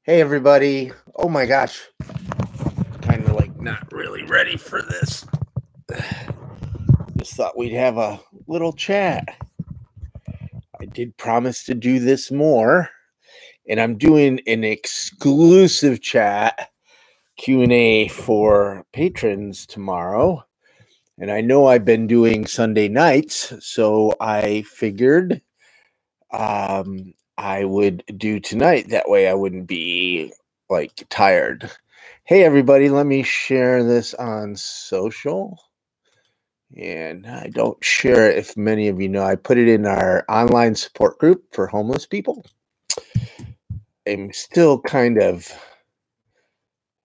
Hey everybody. Oh my gosh. Kind of like not really ready for this. Just thought we'd have a little chat. I did promise to do this more, and I'm doing an exclusive chat Q&A for patrons tomorrow. And I know I've been doing Sunday nights, so I figured I would do tonight. That way I wouldn't be like tired. Hey everybody, let me share this on social. And I don't share it, if many of you know. I put it in our online support group for homeless people. I'm still kind of,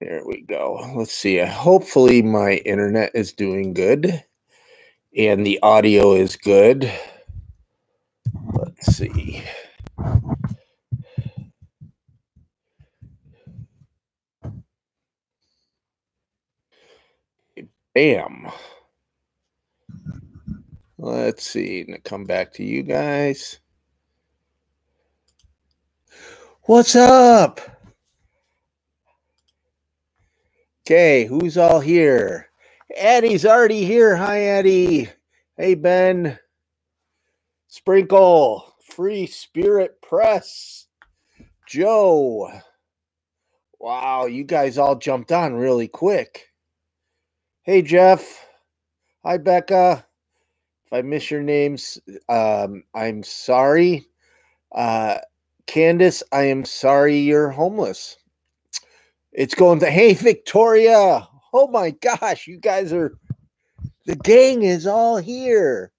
there we go. Let's see. Hopefully my internet is doing good and the audio is good. Let's see. Bam. Let's see. I'm going to come back to you guys. What's up? Okay, who's all here? Addie's already here. Hi, Addie. Hey, Ben. Sprinkle. Free Spirit Press. Joe. Wow, you guys all jumped on really quick. Hey, Jeff. Hi, Becca. If I miss your names, I'm sorry. Candace, I am sorry you're homeless. It's going to, hey, Victoria. Oh my gosh, you guys are, the gang is all here.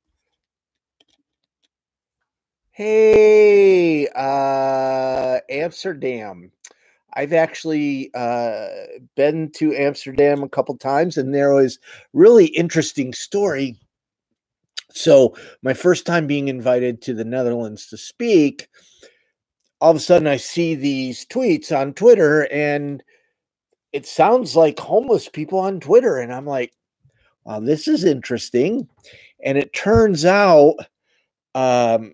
Hey, Amsterdam. I've actually been to Amsterdam a couple times, and there was really interesting story. So my first time being invited to the Netherlands to speak, all of a sudden I see these tweets on Twitter, and it sounds like homeless people on Twitter. And I'm like, wow, this is interesting. And it turns out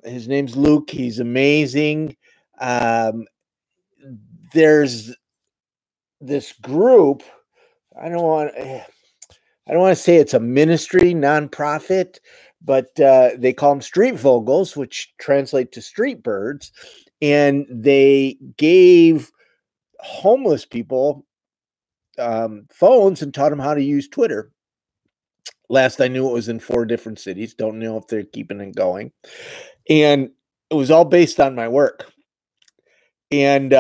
his name's Luke. He's amazing. There's this group. I don't want to say it's a ministry, nonprofit, but they call them street vogels, which translate to street birds. And they gave homeless people phones and taught them how to use Twitter. Last I knew, it was in 4 different cities. Don't know if they're keeping it going. And it was all based on my work. And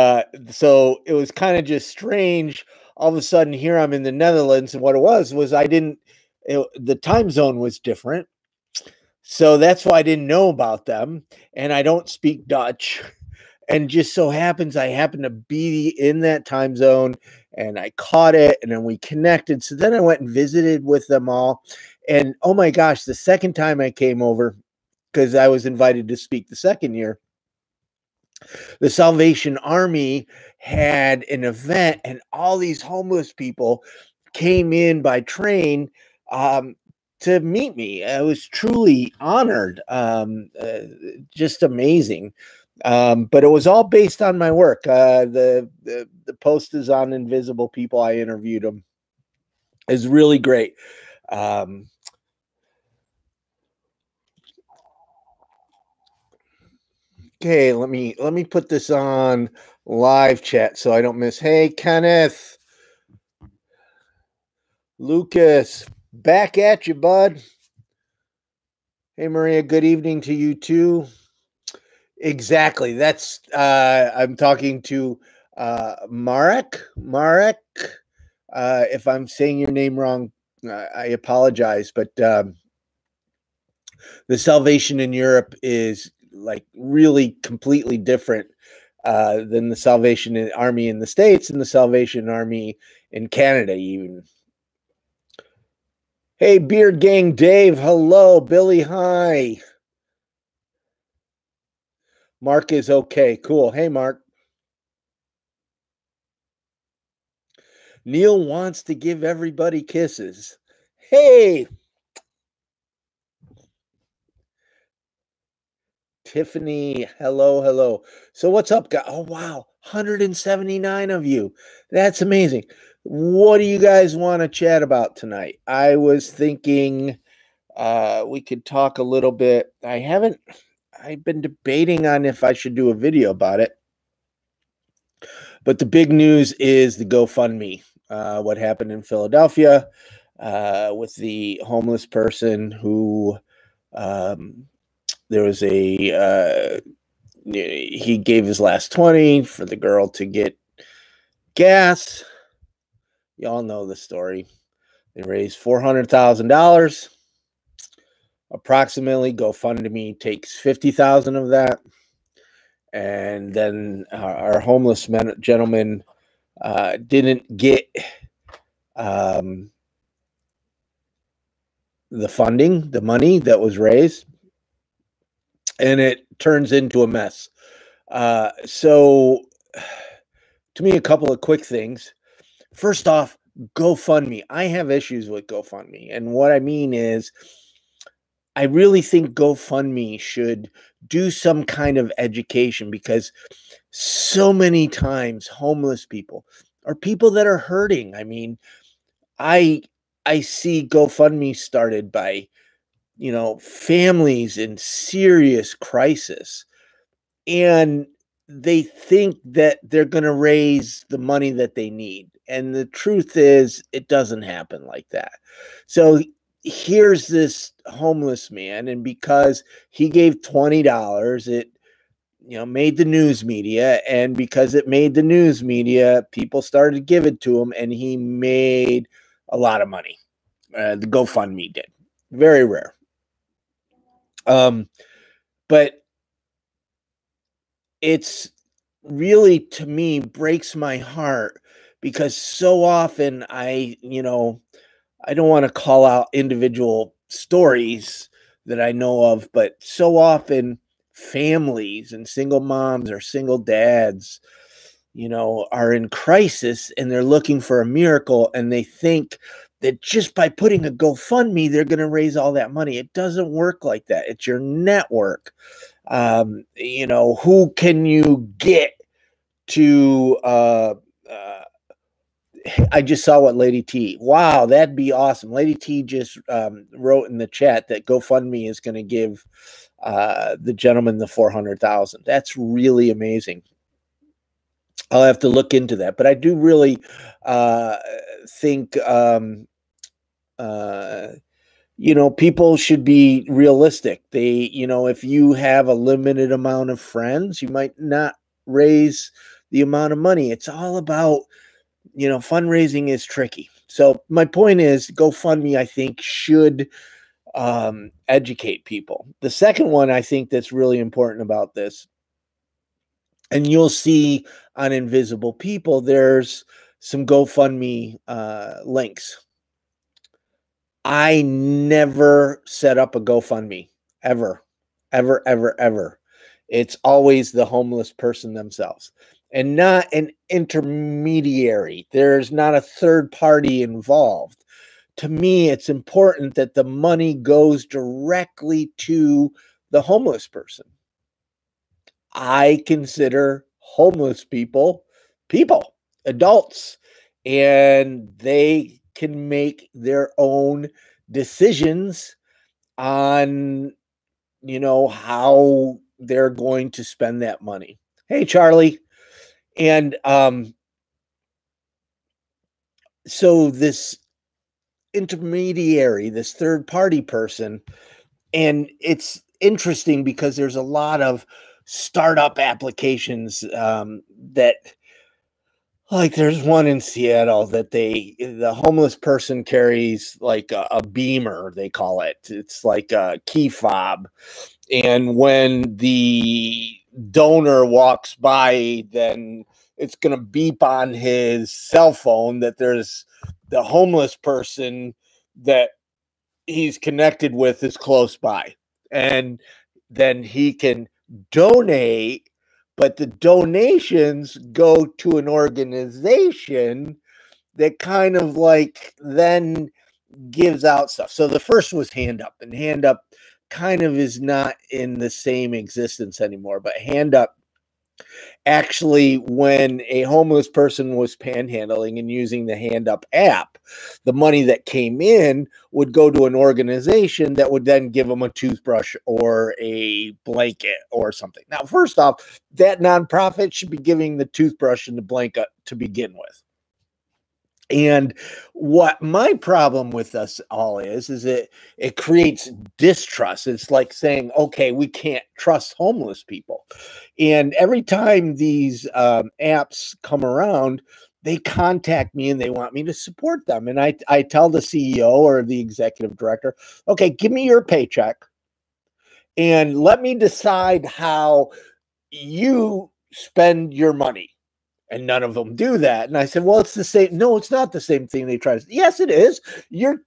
so it was kind of just strange. All of a sudden, here I'm in the Netherlands, and what it was the time zone was different. So that's why I didn't know about them. And I don't speak Dutch. And just so happens I happen to be in that time zone, and I caught it, and then we connected. So then I went and visited with them all. And oh my gosh, the second time I came over, because I was invited to speak the second year, the Salvation Army had an event, and all these homeless people came in by train to meet me. I was truly honored. Just amazing. But it was all based on my work. The post is on Invisible People. I interviewed them. It's really great. Okay, let me put this on live chat so I don't miss. Hey, Kenneth, Lucas, back at you, bud. Hey, Maria, good evening to you too. Exactly. That's I'm talking to Marek. Marek. If I'm saying your name wrong, I apologize. But the salvation in Europe is like really completely different than the Salvation Army in the States and the Salvation Army in Canada, even. Hey, Beard Gang Dave. Hello, Billy. Hi. Mark is okay. Cool. Hey, Mark. Neil wants to give everybody kisses. Hey. Tiffany, hello. So what's up, guys? Oh, wow, 179 of you. That's amazing. What do you guys want to chat about tonight? I was thinking we could talk a little bit. I've been debating on if I should do a video about it. But the big news is the GoFundMe, what happened in Philadelphia with the homeless person who there was he gave his last 20 for the girl to get gas. Y'all know the story. They raised $400,000. Approximately, GoFundMe takes 50,000 of that. And then our homeless gentleman didn't get the funding, the money that was raised, and it turns into a mess. So to me, a couple of quick things. First off, GoFundMe. I have issues with GoFundMe. And what I mean is, I really think GoFundMe should do some kind of education, because so many times homeless people are people that are hurting. I mean, I see GoFundMe started by, families in serious crisis, and they think that they're going to raise the money that they need. And the truth is, it doesn't happen like that. So here's this homeless man, and because he gave $20, it made the news media, and because it made the news media, people started to give it to him, and he made a lot of money. The GoFundMe did. Very rare. But it's really, to me, breaks my heart, because so often I don't want to call out individual stories that I know of, but so often families and single moms or single dads, are in crisis, and they're looking for a miracle, and they think that just by putting a GoFundMe, they're going to raise all that money. It doesn't work like that. It's your network. Who can you get to I just saw what Lady T. Wow, that'd be awesome. Lady T just wrote in the chat that GoFundMe is going to give the gentleman the 400,000. That's really amazing. I'll have to look into that, but I do really think people should be realistic. They, if you have a limited amount of friends, you might not raise the amount of money. It's all about, fundraising is tricky. So my point is, GoFundMe, I think, should educate people. The second one I think that's really important about this, and you'll see on Invisible People, there's some GoFundMe links. I never set up a GoFundMe, ever. It's always the homeless person themselves, and not an intermediary. There's not a third party involved. To me, it's important that the money goes directly to the homeless person. I consider homeless people, adults, and they can make their own decisions on, how they're going to spend that money. Hey, Charlie. And so this intermediary, this third party person, and it's interesting because there's a lot of startup applications that, like, there's one in Seattle that the homeless person carries like a beamer, they call it. It's like a key fob. And when the donor walks by, then it's going to beep on his cell phone that there's the homeless person that he's connected with is close by. And then he can donate, but the donations go to an organization that kind of like then gives out stuff. So the first was Hand Up, and Hand Up kind of is not in the same existence anymore. But Hand Up, actually, when a homeless person was panhandling and using the Hand Up app, the money that came in would go to an organization that would then give them a toothbrush or a blanket or something. Now, first off, that nonprofit should be giving the toothbrush and the blanket to begin with. And what my problem with us all is it creates distrust. It's like saying, okay, we can't trust homeless people. And every time these apps come around, they contact me and they want me to support them. And I tell the CEO or the executive director, okay, give me your paycheck and let me decide how you spend your money. And none of them do that. And I said, well, it's the same. No, it's not the same thing they try to. Yes, it is. You're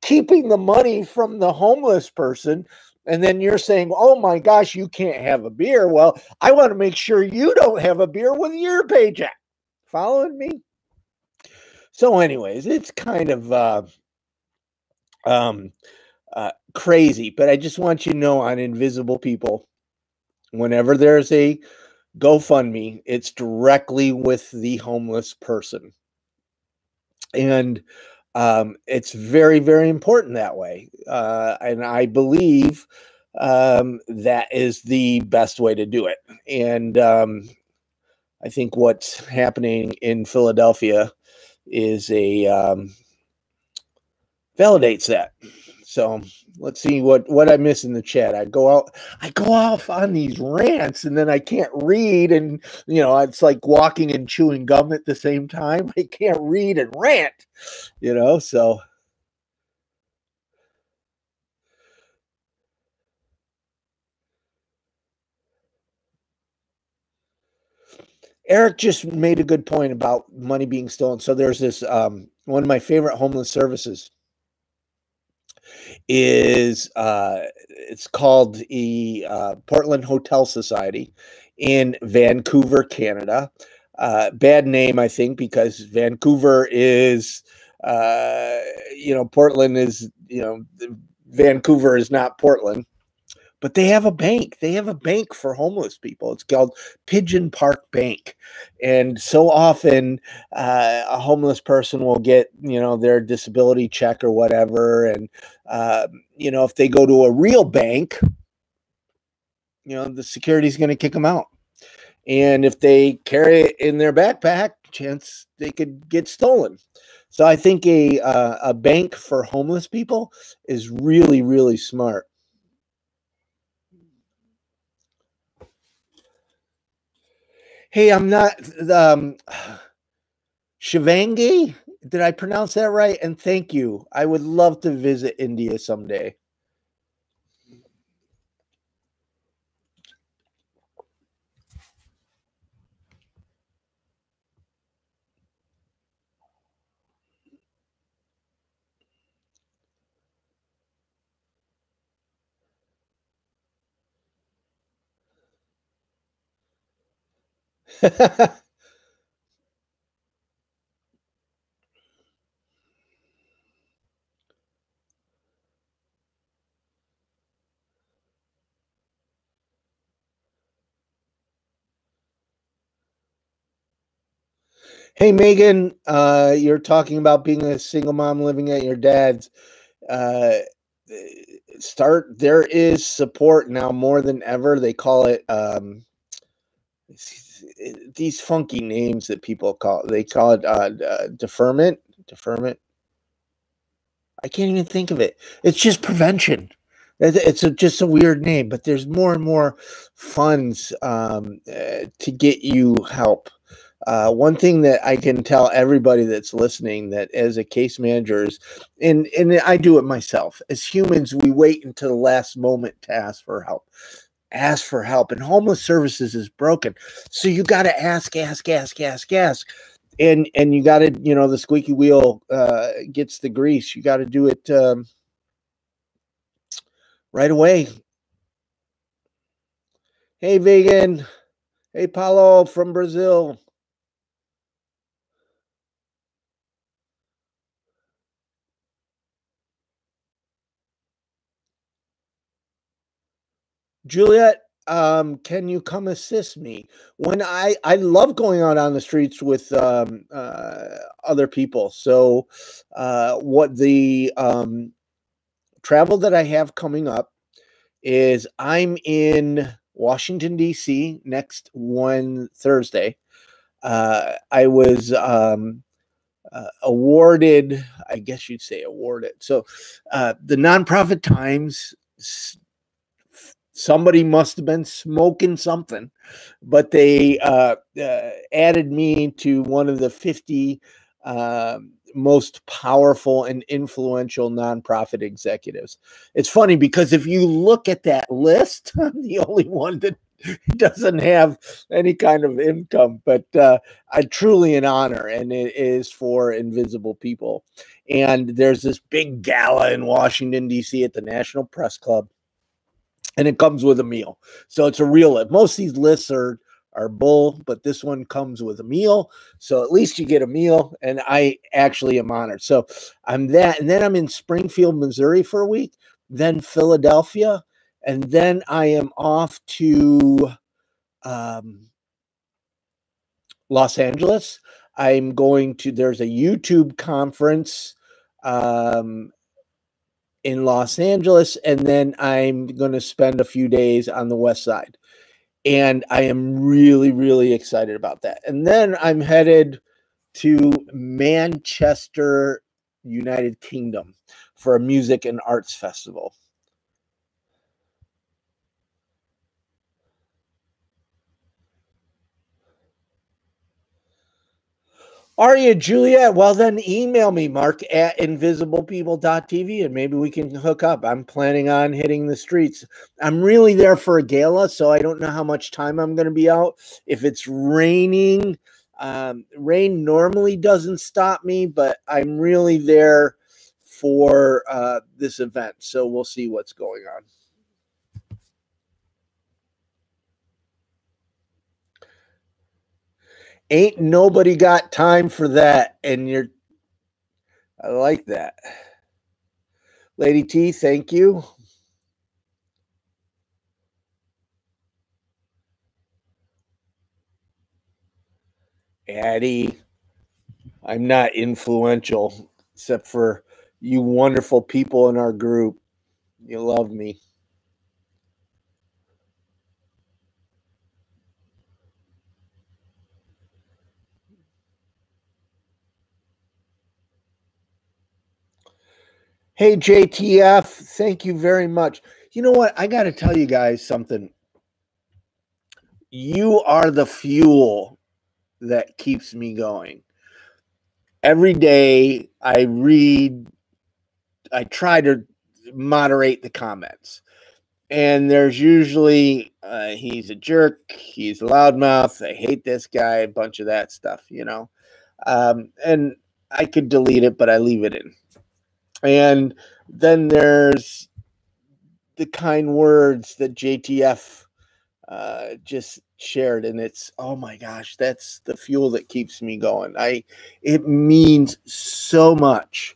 keeping the money from the homeless person. And then you're saying, oh my gosh, you can't have a beer. Well, I want to make sure you don't have a beer with your paycheck. Following me? So, anyways, it's kind of crazy. But I just want you to know, on Invisible People, whenever there's a GoFundMe, it's directly with the homeless person. And it's very, very important that way. And I believe that is the best way to do it. And I think what's happening in Philadelphia is validates that. So let's see what I miss in the chat. I go off on these rants and then I can't read, and it's like walking and chewing gum at the same time. I can't read and rant, so Eric just made a good point about money being stolen. So there's this one of my favorite homeless services is it's called the Portland Hotel Society in Vancouver, Canada. Bad name, I think, because Vancouver is Portland is Vancouver is not Portland. But they have a bank. They have a bank for homeless people. It's called Pigeon Park Bank. And so often a homeless person will get, their disability check or whatever. And, if they go to a real bank, the security is going to kick them out. And if they carry it in their backpack, chance they could get stolen. So I think a bank for homeless people is really, really smart. Hey, I'm not Shivangi. Did I pronounce that right? And thank you. I would love to visit India someday. Hey, Megan, you're talking about being a single mom living at your dad's. Uh, there is support now more than ever. They call it these funky names that people they call it deferment. I can't even think of it. It's just prevention. It's just a weird name, but there's more and more funds to get you help. One thing that I can tell everybody that's listening, that as a case manager is, and I do it myself, as humans, we wait until the last moment to ask for help. Ask for help. And homeless services is broken. So you got to ask. And you got to, the squeaky wheel gets the grease. You got to do it right away. Hey, Vegan. Hey, Paulo from Brazil. Juliet, can you come assist me? When I love going out on the streets with other people. So what the travel that I have coming up is I'm in Washington, D.C. next Thursday. I was awarded, I guess you'd say awarded. So the Nonprofit Times, somebody must have been smoking something, but they added me to one of the 50 most powerful and influential nonprofit executives. It's funny because if you look at that list, I'm the only one that doesn't have any kind of income, but I truly an honor, and it is for invisible people. And there's this big gala in Washington, D.C. at the National Press Club, and it comes with a meal. So it's a real list. Most of these lists are bull, but this one comes with a meal. So at least you get a meal, and I actually am honored. So I'm that, and then I'm in Springfield, Missouri for a week, then Philadelphia, and then I am off to Los Angeles. I'm going to, there's a YouTube conference in Los Angeles, and then I'm going to spend a few days on the West Side. And I am really, really excited about that. And then I'm headed to Manchester, United Kingdom for a music and arts festival. Are you, Juliet? Well, then email me, Mark at invisiblepeople.tv, and maybe we can hook up. I'm planning on hitting the streets. I'm really there for a gala, so I don't know how much time I'm going to be out. If it's raining, rain normally doesn't stop me, but I'm really there for this event, so we'll see what's going on. Ain't nobody got time for that, and I like that. Lady T, thank you. Addie, I'm not influential except for you wonderful people in our group. You love me. Hey, JTF, thank you very much. You know what? I got to tell you guys something. You are the fuel that keeps me going. Every day I read, I try to moderate the comments. And there's usually, he's a jerk, he's a loudmouth, I hate this guy, a bunch of that stuff, you know. And I could delete it, but I leave it in. And then there's the kind words that JTF just shared, and it's, oh my gosh, that's the fuel that keeps me going. It means so much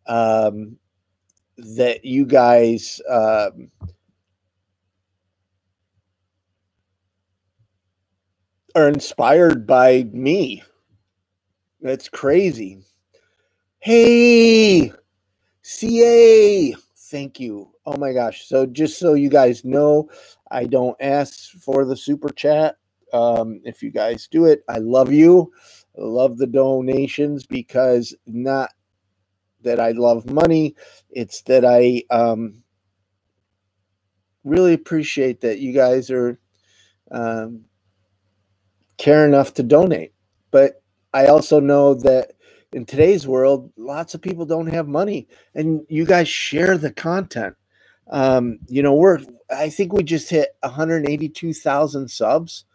that you guys are inspired by me. That's crazy. Hey, CA, thank you. Oh my gosh. So just so you guys know, I don't ask for the super chat. If you guys do it, I love you. I love the donations, because not that I love money, it's that I really appreciate that you guys are care enough to donate. But I also know that in today's world, lots of people don't have money, and you guys share the content. You know, I think we just hit 182,000 subs.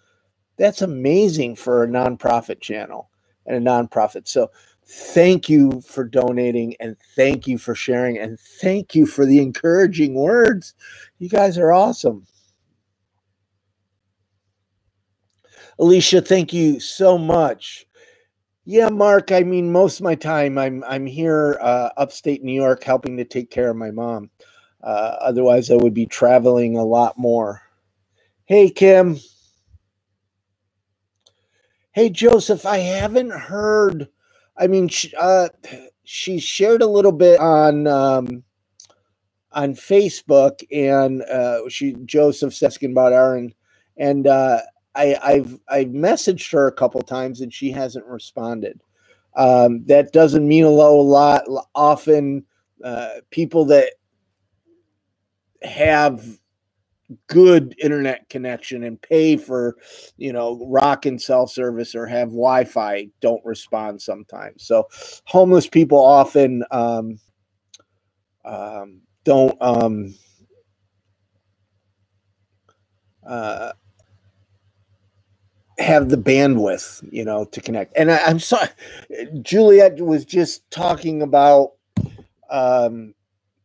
That's amazing for a nonprofit channel and a nonprofit. So thank you for donating, and thank you for sharing, and thank you for the encouraging words. You guys are awesome. Alicia, thank you so much. Yeah, Mark, I mean, most of my time I'm here upstate New York helping to take care of my mom. Otherwise, I would be traveling a lot more. Hey, Kim. Hey, Joseph. I haven't heard. I mean, she shared a little bit on Facebook, and Joseph's asking about Aaron, and I've messaged her a couple times, and she hasn't responded. That doesn't mean a lot. Often, people that have good internet connection and pay for, rock and cell service or have Wi-Fi don't respond sometimes. So homeless people often don't uh, have the bandwidth, to connect. And I'm sorry, Juliet was just talking about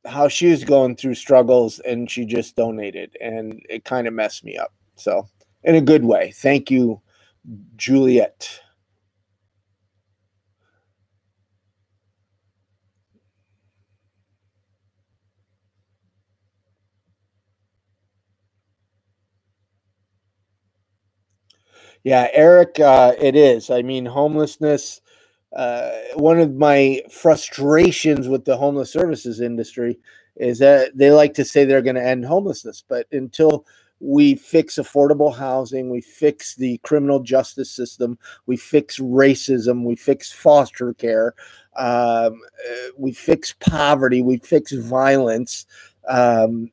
how she was going through struggles and she just donated, and it kind of messed me up. So, in a good way. Thank you, Juliet. Yeah, Eric, it is. I mean, homelessness. One of my frustrations with the homeless services industry is that they like to say they're going to end homelessness, but until we fix affordable housing, we fix the criminal justice system, we fix racism, we fix foster care, we fix poverty, we fix violence, um,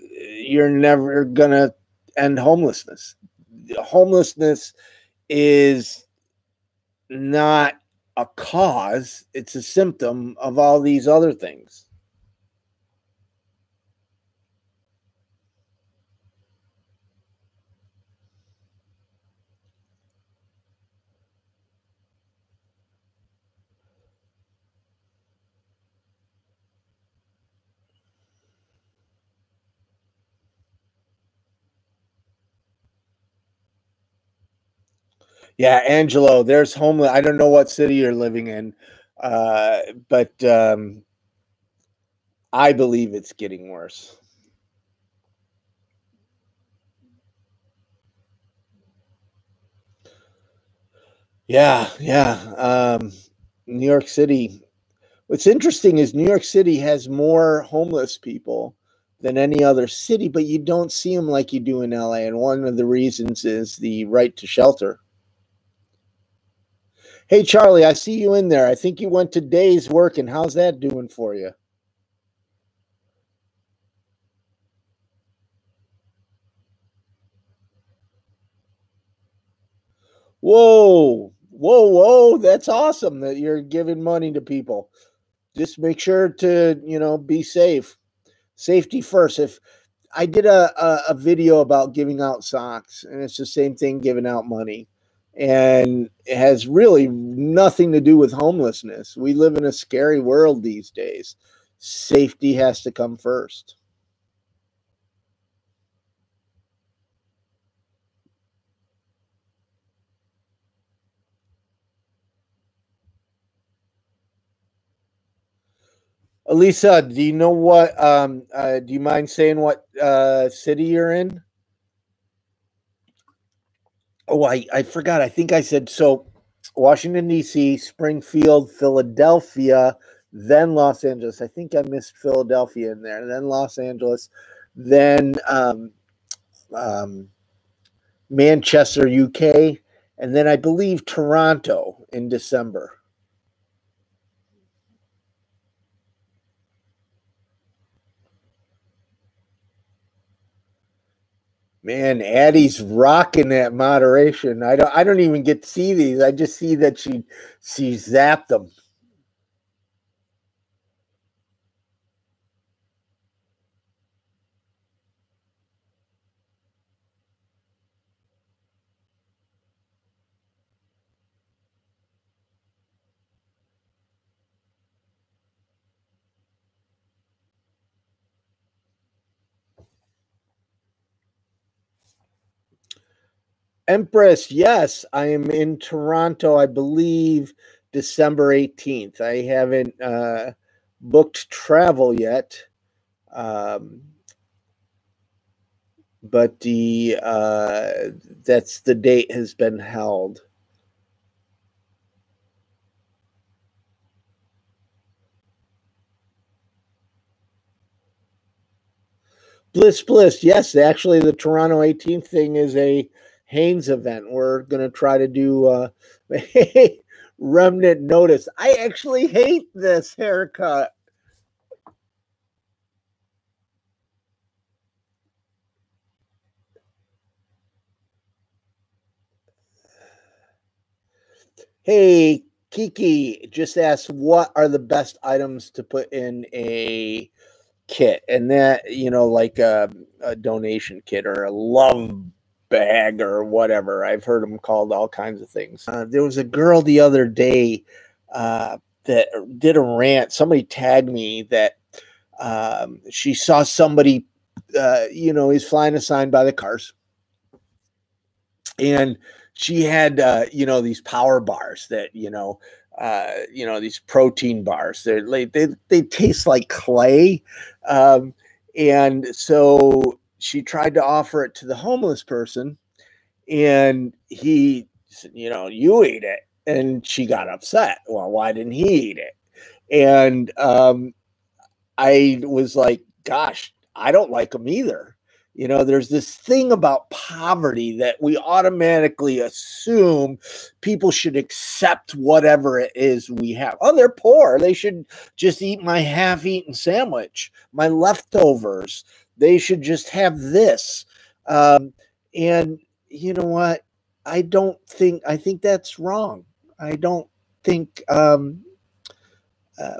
you're never going to end homelessness. Homelessness is not a cause, it's a symptom of all these other things. Yeah, Angelo, there's homeless. I don't know what city you're living in, but I believe it's getting worse. Yeah, yeah. New York City. What's interesting is New York City has more homeless people than any other city, but you don't see them like you do in LA. And one of the reasons is the right to shelter. Hey, Charlie, I see you in there. I think you went to Days Working. How's that doing for you? Whoa. That's awesome that you're giving money to people. Just make sure to, be safe. Safety first. If I did a video about giving out socks, and it's the same thing giving out money. And it has really nothing to do with homelessness. We live in a scary world these days. Safety has to come first. Elisa, do you know what do you mind saying what city you're in? Oh, I forgot. I think I said so. Washington D.C., Springfield, Philadelphia, then Los Angeles. I think I missed Philadelphia in there. Then Los Angeles, then um, Manchester, UK, and then I believe Toronto in December. Man, Addie's rocking that moderation. I don't even get to see these. I just see that she zapped them. Empress, yes, I am in Toronto, I believe December 18th. I haven't booked travel yet. Um, but the that's the date has been held. Bliss. Yes, actually, the Toronto 18th thing is a Haynes event. We're going to try to do remnant notice. I actually hate this haircut. Hey, Kiki just asked, what are the best items to put in a kit? And that, like a donation kit or a love bag or whatever. I've heard them called all kinds of things. There was a girl the other day that did a rant. Somebody tagged me that she saw somebody, he's flying a sign by the cars. And she had, these power bars that, these protein bars. They taste like clay. And so she tried to offer it to the homeless person, and he said, you eat it. And she got upset. Well, why didn't he eat it? And I was like, gosh, I don't like them either. There's this thing about poverty that we automatically assume people should accept whatever it is we have. Oh, they're poor. They should just eat my half-eaten sandwich, my leftovers. They should just have this. And you know what? I think that's wrong. I don't think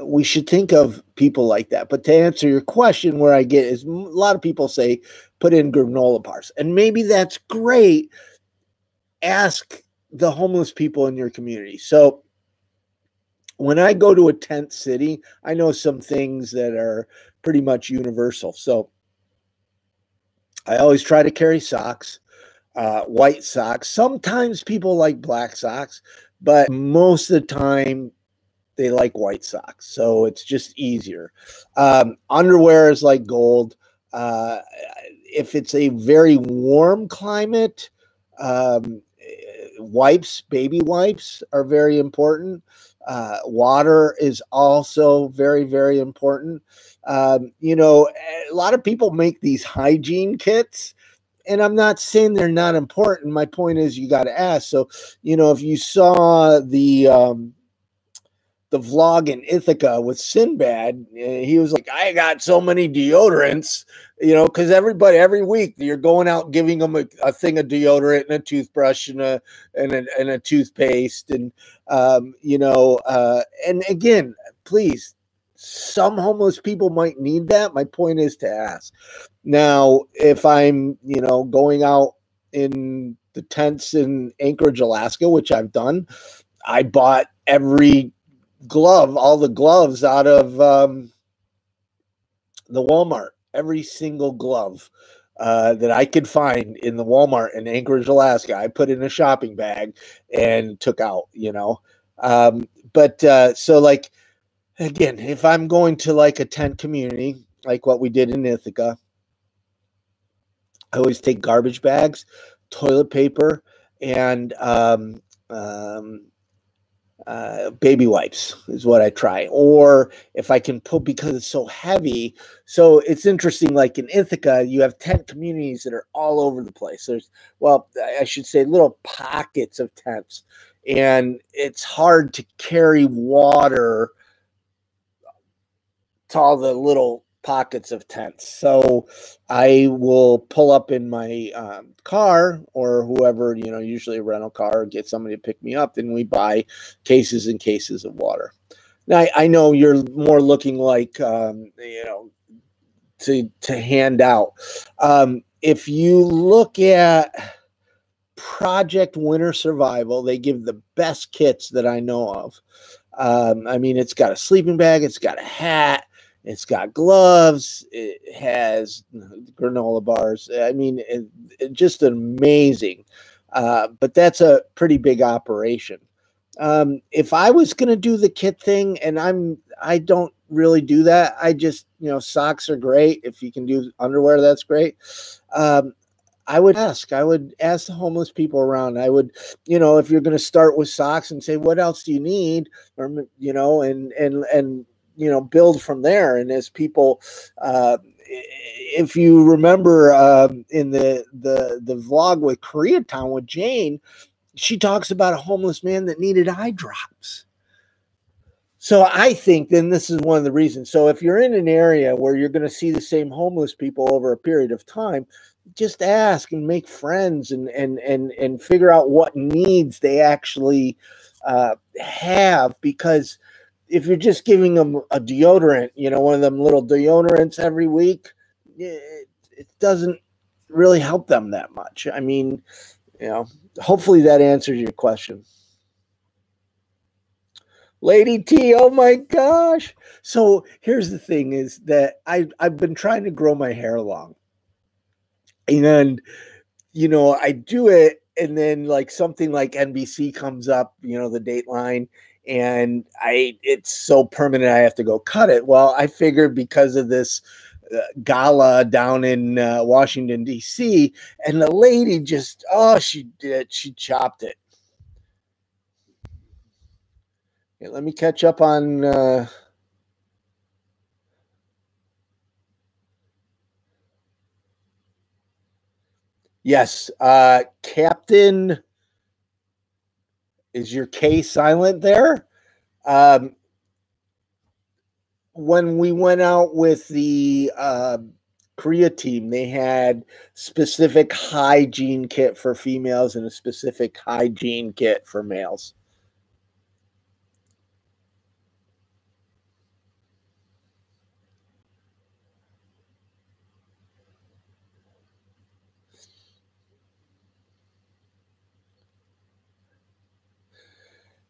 we should think of people like that. But to answer your question, where I get is a lot of people say put in granola bars, and maybe that's great. Ask the homeless people in your community. So when I go to a tent city, I know some things that are pretty much universal. So I always try to carry socks, white socks. Sometimes people like black socks, but most of the time they like white socks, so it's just easier. Underwear is like gold. If it's a very warm climate, baby wipes are very important. Water is also very, very important. A lot of people make these hygiene kits, and I'm not saying they're not important. My point is you got to ask. So, if you saw the vlog in Ithaca with Sinbad, he was like, I got so many deodorants, because every week you're going out giving them a thing of deodorant and a toothbrush and a toothpaste. And, and again, please, some homeless people might need that. My point is to ask. Now, if I'm, going out in the tents in Anchorage, Alaska, which I've done, I bought all the gloves out of the Walmart, every single glove that I could find in the Walmart in Anchorage, Alaska. I put in a shopping bag and took out, so like, again, if I'm going to like a tent community, like what we did in Ithaca, I always take garbage bags, toilet paper, and baby wipes is what I try. Or if I can put, because it's so heavy. So it's interesting, like in Ithaca, you have tent communities that are all over the place. I should say little pockets of tents, and it's hard to carry water to all the little pockets of tents. So I will pull up in my car, or whoever, usually a rental car, get somebody to pick me up, and we buy cases and cases of water. Now, I know you're more looking like, to hand out. If you look at Project Winter Survival, they give the best kits that I know of. It's got a sleeping bag, it's got a hat, it's got gloves, it has granola bars. Just amazing. But that's a pretty big operation. If I was going to do the kit thing, and I don't really do that. I just, socks are great. If you can do underwear, that's great. I would ask the homeless people around. I would, if you're going to start with socks and say, what else do you need? Or, and build from there. And as people, if you remember in the vlog with Koreatown with Jane, she talks about a homeless man that needed eye drops. So I think then this is one of the reasons. So if you're in an area where you're going to see the same homeless people over a period of time, just ask and make friends and figure out what needs they actually have. Because if you're just giving them a deodorant, one of them little deodorants every week, it doesn't really help them that much. I mean, hopefully that answers your question. Lady T, oh my gosh. So here's the thing is that I've been trying to grow my hair long. And, I do it, and then like something like NBC comes up, the Dateline, and it's so permanent I have to go cut it. Well, I figured because of this gala down in Washington, D.C., and the lady just, she chopped it. Okay, let me catch up on... Yes, Captain, is your K silent there? When we went out with the Korea team, they had specific hygiene kit for females and a specific hygiene kit for males.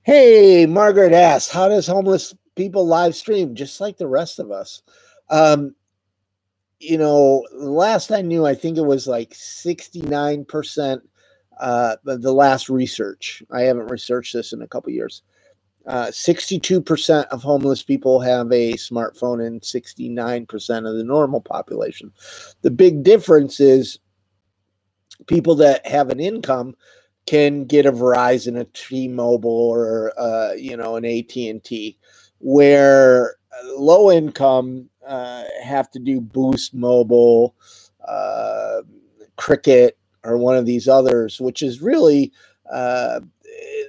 Hey, Margaret asks, how does homeless people live stream? Just like the rest of us. Last I knew, I think it was like 69%. The last research, I haven't researched this in a couple years. 62% of homeless people have a smartphone and 69% of the normal population. The big difference is people that have an income can get a Verizon, a T-Mobile, or an AT&T, where low income have to do Boost Mobile, Cricket, or one of these others, which is really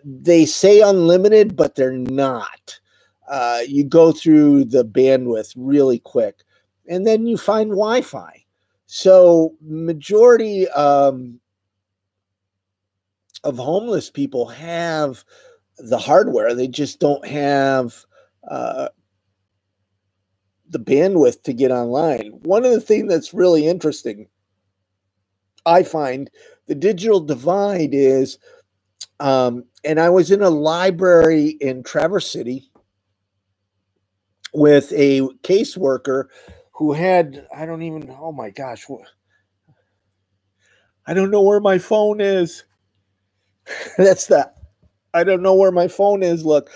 they say unlimited, but they're not. You go through the bandwidth really quick, and then you find Wi-Fi. So majority of homeless people have the hardware. They just don't have the bandwidth to get online. One of the things that's really interesting, I find, the digital divide is, and I was in a library in Traverse City with a caseworker who had, oh my gosh, I don't know where my phone is. I don't know where my phone is. Look,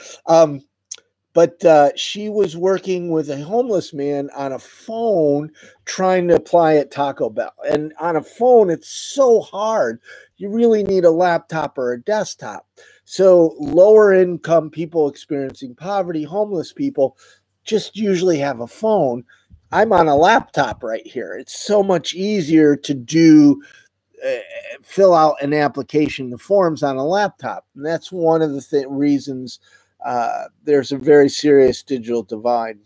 but she was working with a homeless man on a phone trying to apply at Taco Bell. And on a phone, it's so hard. You really need a laptop or a desktop. So lower income people experiencing poverty, homeless people, just usually have a phone. I'm on a laptop right here. It's so much easier to do fill out an application, the forms on a laptop. And that's one of the reasons there's a very serious digital divide.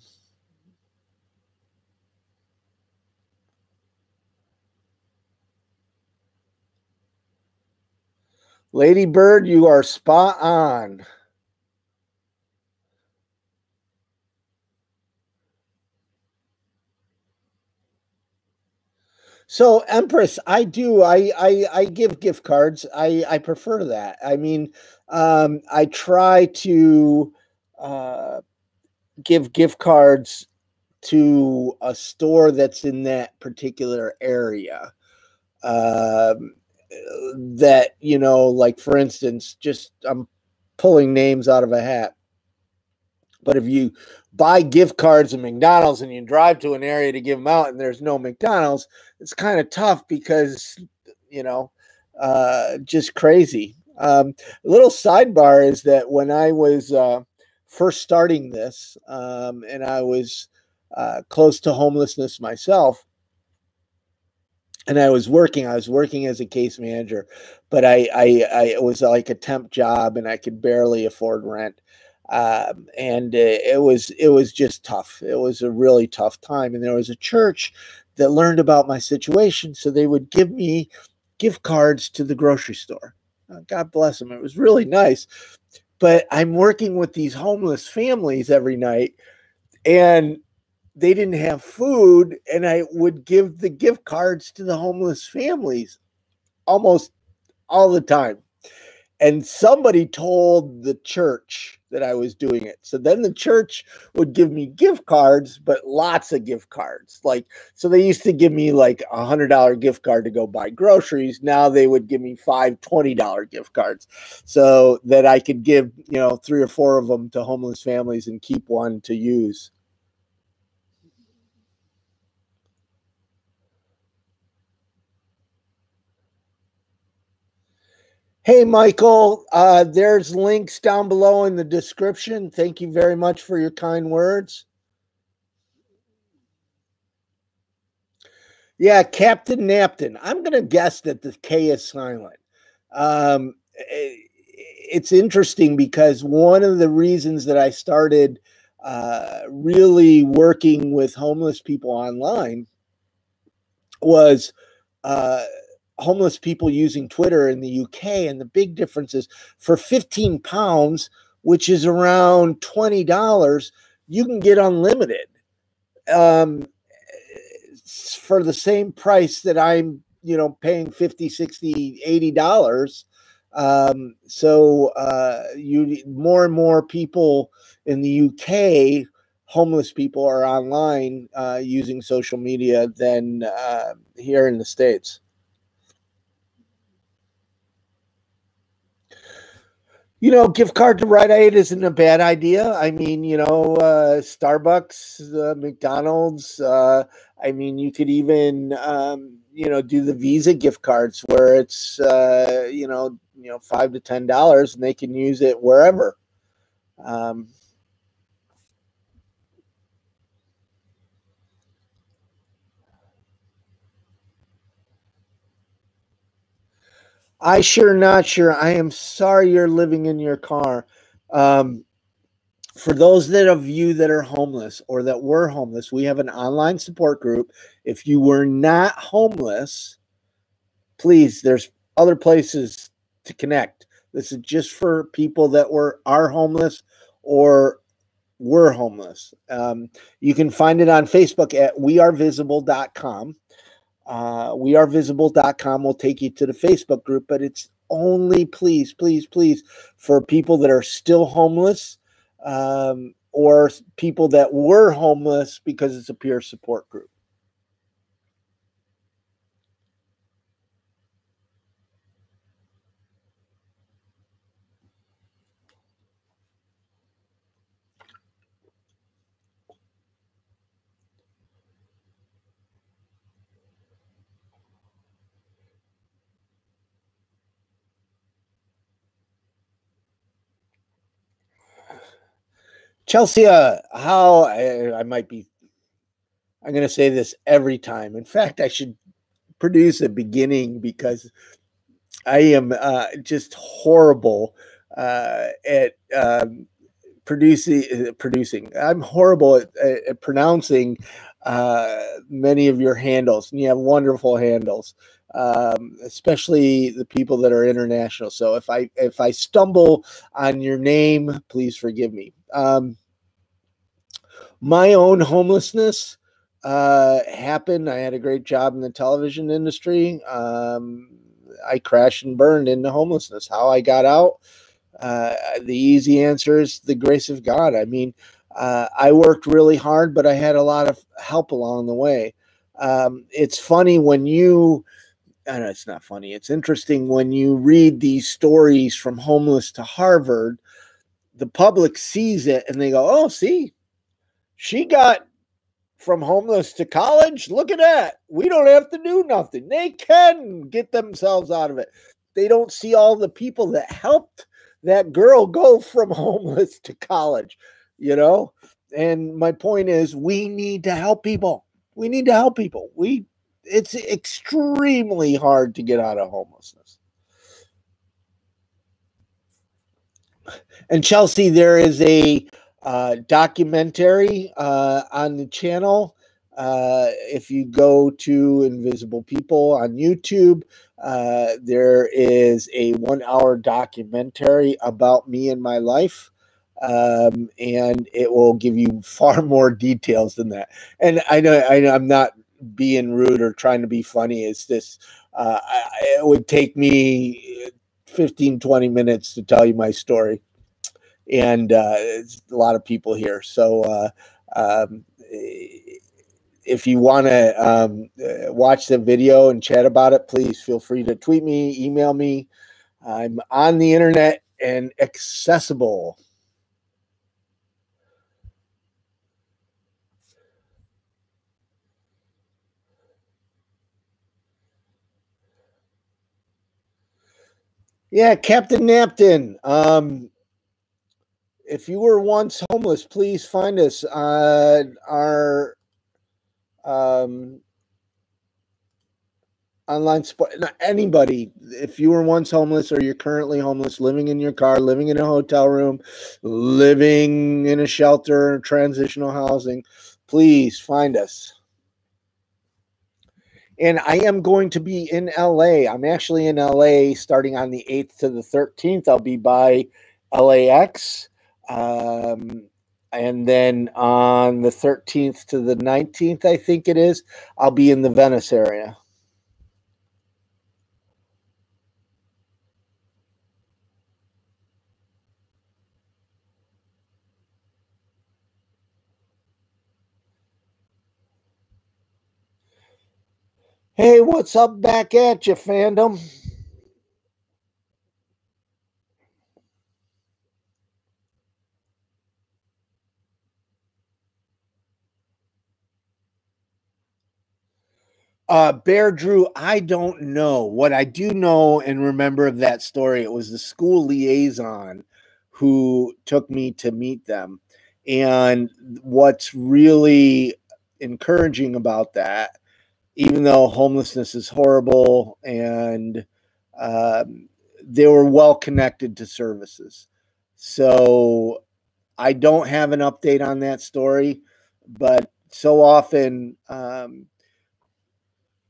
Lady Bird, you are spot on. So Empress, I give gift cards. I prefer that. I mean, I try to give gift cards to a store that's in that particular area. That, like for instance, just I'm pulling names out of a hat. But if you buy gift cards at McDonald's and you drive to an area to give them out and there's no McDonald's, it's kind of tough because, just crazy. A little sidebar is that when I was first starting this, and I was close to homelessness myself, and I was working as a case manager, but it was like a temp job, and I could barely afford rent. And it was just tough. It was a really tough time. And there was a church that learned about my situation, so they would give me gift cards to the grocery store. God bless them. It was really nice. But I'm working with these homeless families every night, and they didn't have food, and I would give the gift cards to the homeless families almost all the time. And somebody told the church that I was doing it. So then the church would give me gift cards, but lots of gift cards. So they used to give me like $100 gift card to go buy groceries. Now they would give me five $20 gift cards so that I could give, 3 or 4 of them to homeless families and keep one to use. Hey, Michael, there's links down below in the description. Thank you very much for your kind words. Yeah, Captain Napton. I'm going to guess that the K is silent. It's interesting because one of the reasons that I started really working with homeless people online was homeless people using Twitter in the UK. And the big difference is for £15, which is around $20, you can get unlimited for the same price that I'm, paying $50, $60, $80. So more and more people in the UK, homeless people, are online using social media than here in the States. Gift card to Rite Aid isn't a bad idea. I mean, Starbucks, McDonald's. I mean, you could even, do the Visa gift cards where it's, $5 to $10, and they can use it wherever. I sure not sure. I am sorry you're living in your car. For those of you that are homeless or that were homeless, we have an online support group. If you were not homeless, please, there's other places to connect. This is just for people that are homeless or were homeless. You can find it on Facebook at wearevisible.com. Wearevisible.com will take you to the Facebook group, but it's only, please, please, please, for people that are still homeless, or people that were homeless, because it's a peer support group. Chelsea, I'm going to say this every time. In fact, I should produce a beginning because I am just horrible at producing. I'm horrible at pronouncing many of your handles, and you have wonderful handles, especially the people that are international. So if I stumble on your name, please forgive me. My own homelessness happened. I had a great job in the television industry. I crashed and burned into homelessness. How I got out? The easy answer is the grace of God. I mean, I worked really hard, but I had a lot of help along the way. It's funny when it's not funny. It's interesting when you read these stories from homeless to Harvard, the public sees it and they go, oh, see, she got from homeless to college. Look at that. We don't have to do nothing. They can get themselves out of it. They don't see all the people that helped that girl go from homeless to college, you know? And my point is, we need to help people. We need to help people. It's extremely hard to get out of homelessness. And Chelsea, there is a documentary on the channel. If you go to Invisible People on YouTube, there is a 1 hour documentary about me and my life. And it will give you far more details than that. And I know I'm not being rude or trying to be funny. It's this, it would take me 15-20 minutes to tell you my story. And it's a lot of people here. So if you want to watch the video and chat about it, please feel free to tweet me, email me. I'm on the internet and accessible. Yeah, Captain Napton. If you were once homeless, please find us on our online sport. Anybody, if you were once homeless or you're currently homeless, living in your car, living in a hotel room, living in a shelter, transitional housing, please find us. And I am going to be in LA. I'm actually in LA starting on the 8th to the 13th. I'll be by LAX. And then on the 13th to the 19th, I think it is, I'll be in the Venice area. Hey, what's up back at you, fandom? Bear Drew, I don't know. What I do know and remember of that story, it was the school liaison who took me to meet them. And what's really encouraging about that, even though homelessness is horrible and they were well connected to services. So I don't have an update on that story, but so often,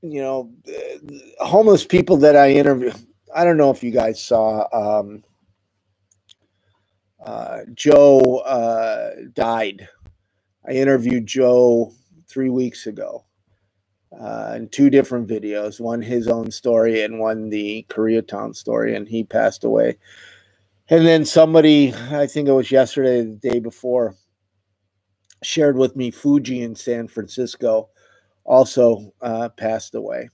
you know, homeless people that I interview, I don't know if you guys saw, Joe died. I interviewed Joe 3 weeks ago in 2 different videos, one his own story and one the Koreatown story, and he passed away. And then somebody, I think it was yesterday, the day before, shared with me Fuji in San Francisco also passed away.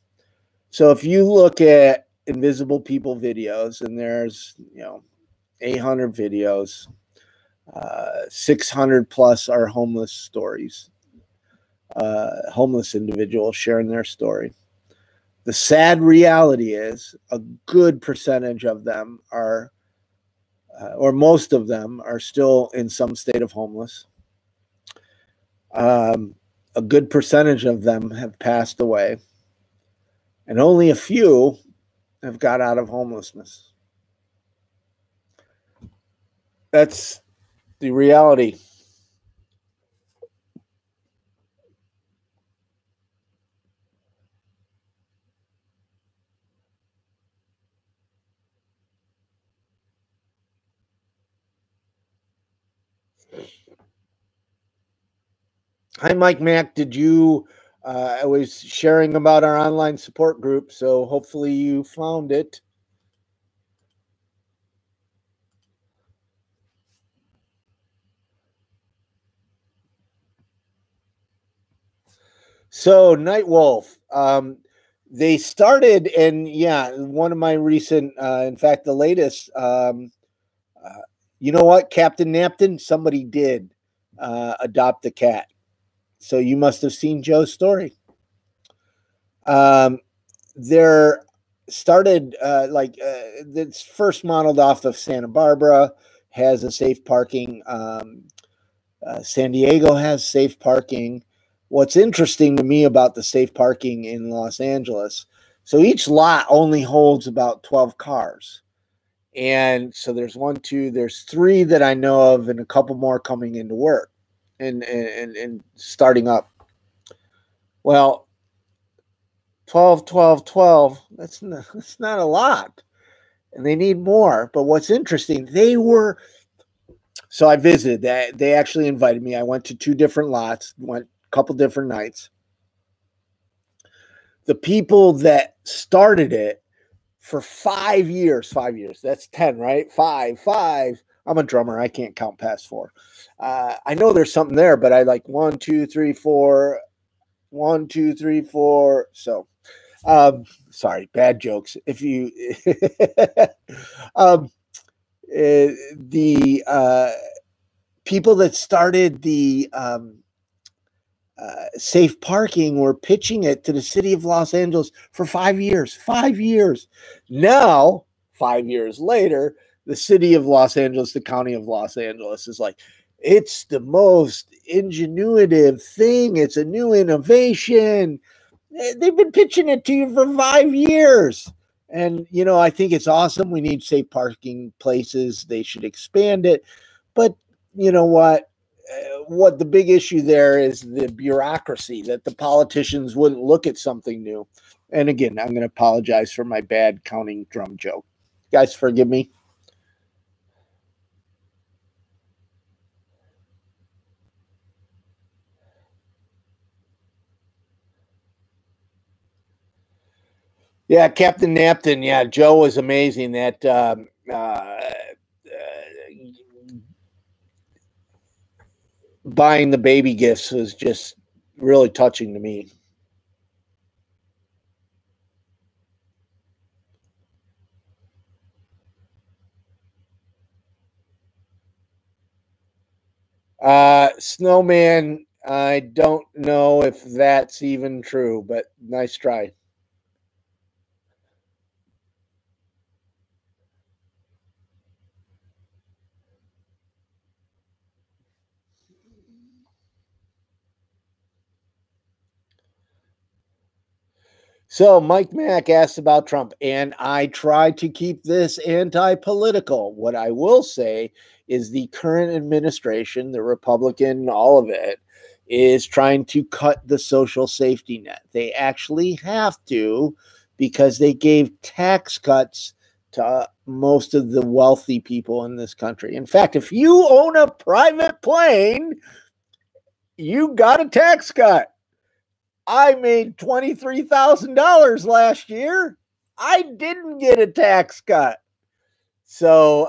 So if you look at Invisible People videos, and there's 800 videos, 600 plus are homeless stories, homeless individuals sharing their story. The sad reality is a good percentage of them are, or most of them are still in some state of homeless. A good percentage of them have passed away, and only a few have got out of homelessness. That's the reality. Hi, Mike Mack. Did you? I was sharing about our online support group, so hopefully you found it. So, Nightwolf, they started, and yeah, one of my recent, in fact, the latest. You know what, Captain Napton? Somebody did adopt a cat. So you must have seen Joe's story. There started it's first modeled off of Santa Barbara, has a safe parking. San Diego has safe parking. What's interesting to me about the safe parking in Los Angeles, so each lot only holds about 12 cars. And so there's there's 3 that I know of, and a couple more coming into work and starting up. Well, 12, 12, 12, that's not a lot. And they need more. But what's interesting, so I visited that. They actually invited me. I went to 2 different lots, went a couple different nights. The people that started it for 5 years, that's 10, right? Five. I'm a drummer. I can't count past 4. I know there's something there, but I like 1, 2, 3, 4, 1, 2, 3, 4. So, sorry, bad jokes. If you, the people that started the safe parking were pitching it to the city of Los Angeles for 5 years. 5 years. Now, 5 years later, the city of Los Angeles, the county of Los Angeles is like, it's the most ingenuitive thing. It's a new innovation. They've been pitching it to you for 5 years. And, I think it's awesome. We need safe parking places. They should expand it. But you know what? What the big issue there is the bureaucracy, that the politicians wouldn't look at something new. And again, I'm going to apologize for my bad counting drum joke. Guys, forgive me. Yeah, Captain Napton. Yeah, Joe was amazing. That buying the baby gifts was just really touching to me. Snowman, I don't know if that's even true, but nice try. So Mike Mack asked about Trump, and I try to keep this anti-political. What I will say is the current administration, the Republican, all of it, is trying to cut the social safety net. They actually have to, because they gave tax cuts to most of the wealthy people in this country. In fact, if you own a private plane, you got a tax cut. I made $23,000 last year. I didn't get a tax cut. So,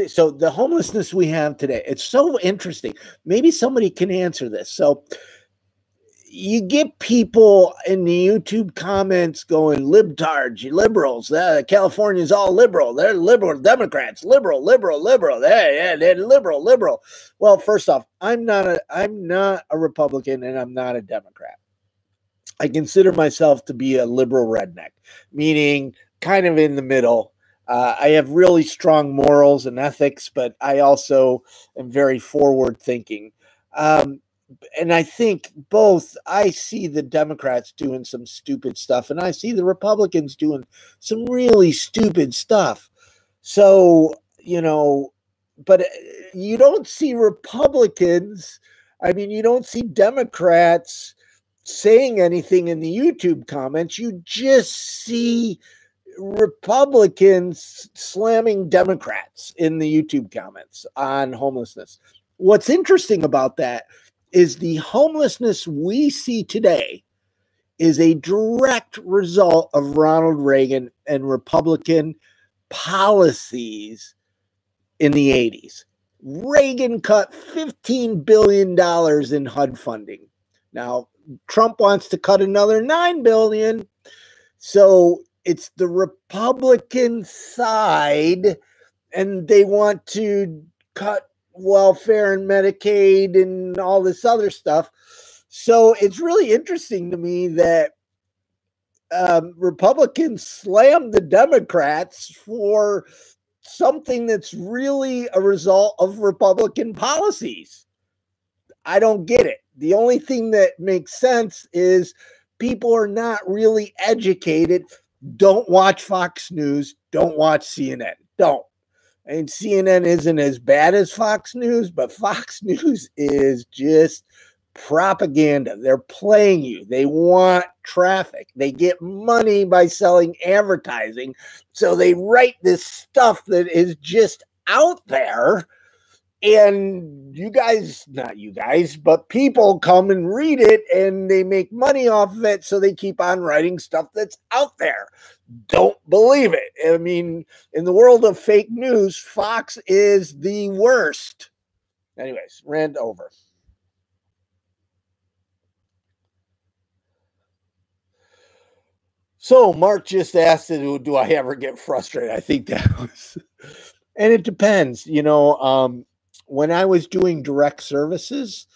so the homelessness we have today, it's so interesting. Maybe somebody can answer this. So you get people in the YouTube comments going, libtards, liberals, California's all liberal. They're liberal Democrats, liberal. They're liberal. Well, first off, I'm not a Republican, and I'm not a Democrat. I consider myself to be a liberal redneck, meaning kind of in the middle. I have really strong morals and ethics, but I also am very forward thinking. And I think I see the Democrats doing some stupid stuff, and I see the Republicans doing some really stupid stuff. So, but you don't see Republicans. I mean, you don't see Democrats saying anything in the YouTube comments. You just see Republicans slamming Democrats in the YouTube comments on homelessness. What's interesting about that is the homelessness we see today is a direct result of Ronald Reagan and Republican policies in the 80s. Reagan cut $15 billion in HUD funding. Now, Trump wants to cut another $9 billion. So it's the Republican side, and they want to cut welfare and Medicaid and all this other stuff. So it's really interesting to me that Republicans slammed the Democrats for something that's really a result of Republican policies. I don't get it. The only thing that makes sense is people are not really educated. Don't watch Fox News. Don't watch CNN. Don't. And CNN isn't as bad as Fox News, but Fox News is just propaganda. They're playing you. They want traffic. They get money by selling advertising. So they write this stuff that is just out there. And you guys, not you guys, but people come and read it and they make money off of it. So they keep on writing stuff that's out there. Don't believe it. I mean, in the world of fake news, Fox is the worst. Anyways, rant over. So Mark just asked, do I ever get frustrated? I think that was, and it depends, when I was doing direct services,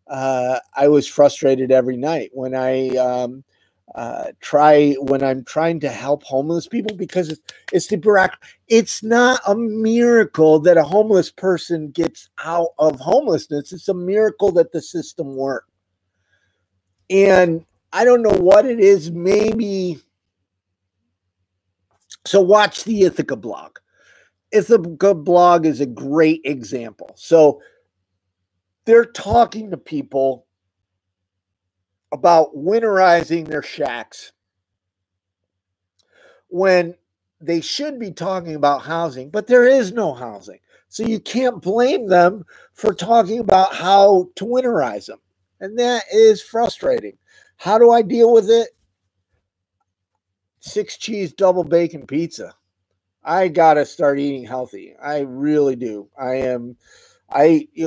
I was frustrated every night when I'm trying to help homeless people, because it's the bureaucracy. It's not a miracle that a homeless person gets out of homelessness. It's a miracle that the system worked. And I don't know what it is. Maybe. So watch the Ithaca blog. Ithaca blog is a great example. So they're talking to people about winterizing their shacks when they should be talking about housing, but there is no housing. So you can't blame them for talking about how to winterize them. And that is frustrating. How do I deal with it? 6 cheese double bacon pizza. I gotta start eating healthy. I really do.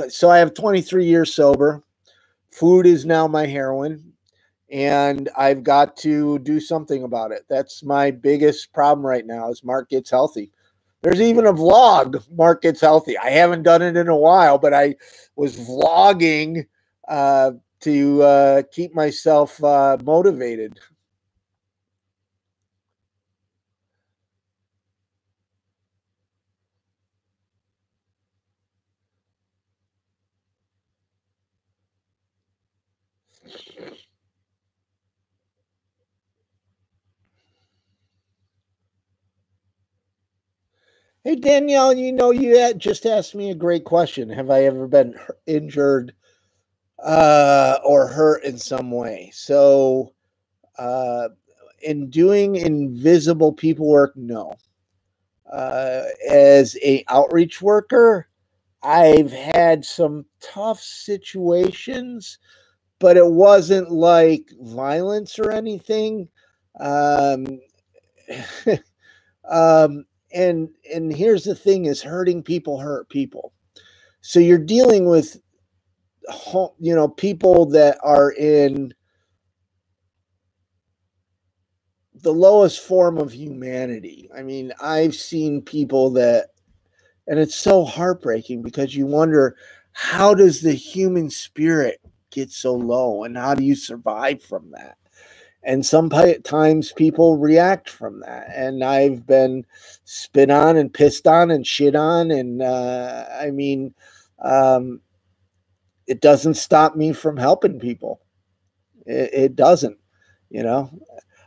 So I have 23 years sober. Food is now my heroin, and I've got to do something about it. That's my biggest problem right now is Mark Gets Healthy. There's even a vlog, Mark Gets Healthy. I haven't done it in a while, but I was vlogging to keep myself motivated. Hey, Danielle, you just asked me a great question. Have I ever been injured or hurt in some way? So in doing invisible people work, no. As a outreach worker, I've had some tough situations, but it wasn't like violence or anything. And here's the thing: is hurting people hurt people. So you're dealing with, people that are in the lowest form of humanity. I mean, I've seen people that, and it's so heartbreaking because you wonder, how does the human spirit get so low, and how do you survive from that? And sometimes people react from that. And I've been spit on and pissed on and shit on. And it doesn't stop me from helping people. It doesn't,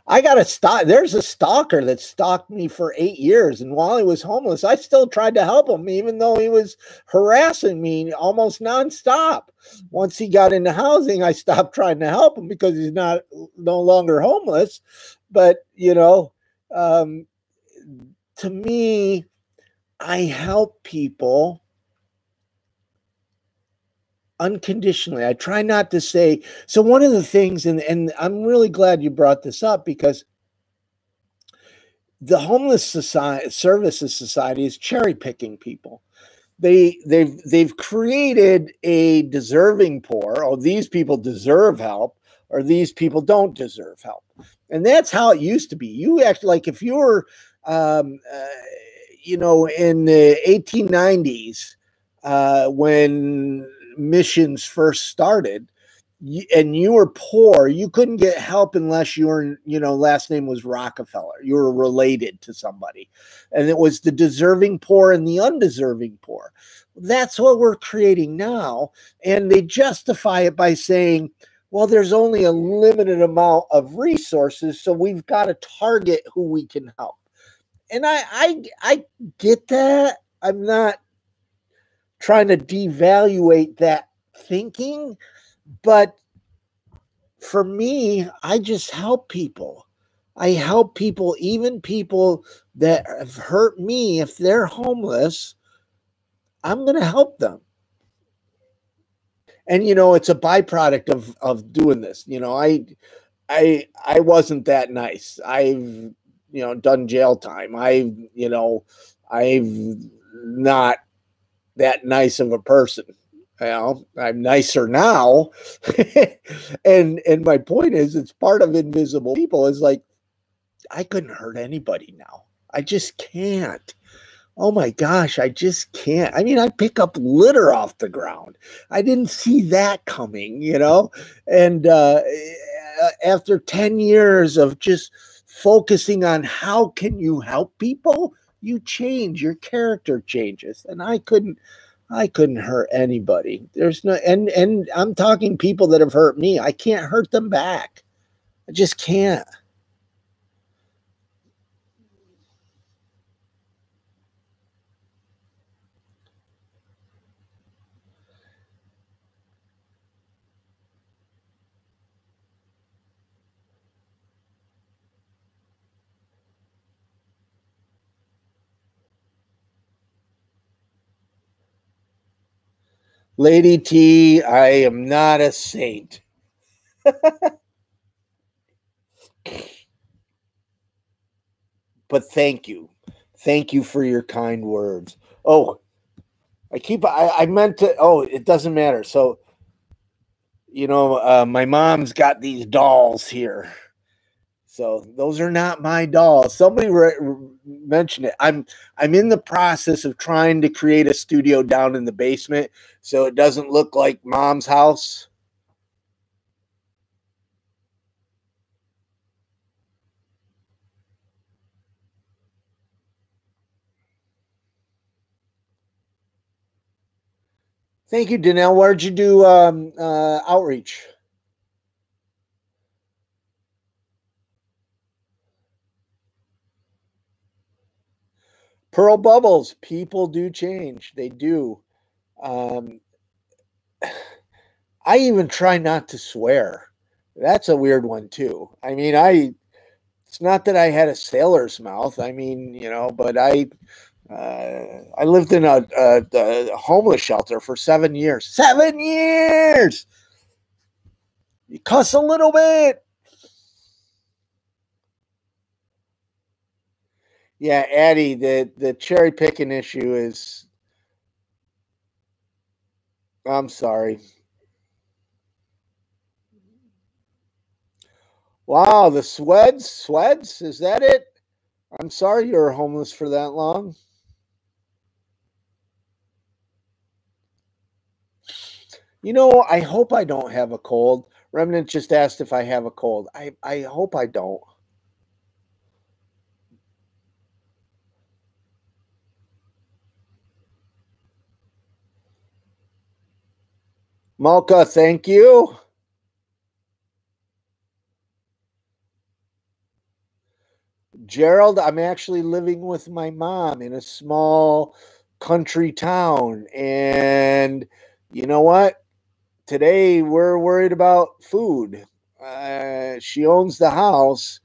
I got to stop. There's a stalker that stalked me for 8 years. And while he was homeless, I still tried to help him, even though he was harassing me almost nonstop. Once he got into housing, I stopped trying to help him because he's no longer homeless. But, to me, I help people unconditionally. I try not to say. So one of the things, and I'm really glad you brought this up, because the homeless services society is cherry picking people. They've created a deserving poor. Oh, these people deserve help, or these people don't deserve help. And that's how it used to be. You actually, like, if you were, in the 1890s, when missions first started, and you were poor, you couldn't get help unless your last name was Rockefeller. You were related to somebody. And it was the deserving poor and the undeserving poor. That's what we're creating now. And they justify it by saying, well, there's only a limited amount of resources, so we've got to target who we can help. And I get that. I'm not trying to devaluate that thinking, but for me, I just help people. I help people, even people that have hurt me. If they're homeless, I'm going to help them. And it's a byproduct of doing this. I wasn't that nice. I've done jail time. I've not that nice of a person. I'm nicer now. and my point is, it's part of invisible people. Is like, I couldn't hurt anybody now. I just can't. Oh my gosh, I just can't. I mean, I pick up litter off the ground. I didn't see that coming, And after 10 years of just focusing on how can you help people, you change, your character changes. And I couldn't hurt anybody. There's no, and I'm talking people that have hurt me. I can't hurt them back. I just can't. Lady T, I am not a saint. But thank you. Thank you for your kind words. Oh, I meant to, it doesn't matter. So, my mom's got these dolls here. So those are not my dolls. Somebody mentioned it. I'm in the process of trying to create a studio down in the basement so it doesn't look like mom's house. Thank you, Danelle. Where'd you do outreach? Pearl Bubbles. People do change. They do. Um, I even try not to swear. That's a weird one too. I mean, it's not that I had a sailor's mouth. I mean, but I lived in a homeless shelter for 7 years. 7 years. You cuss a little bit. Yeah, Addie, the cherry picking issue is. I'm sorry. Wow, the Sweds, is that it? I'm sorry you were homeless for that long. I hope I don't have a cold. Remnant just asked if I have a cold. I hope I don't. Malka, thank you. Gerald, I'm actually living with my mom in a small country town. And you know what? Today we're worried about food. She owns the house,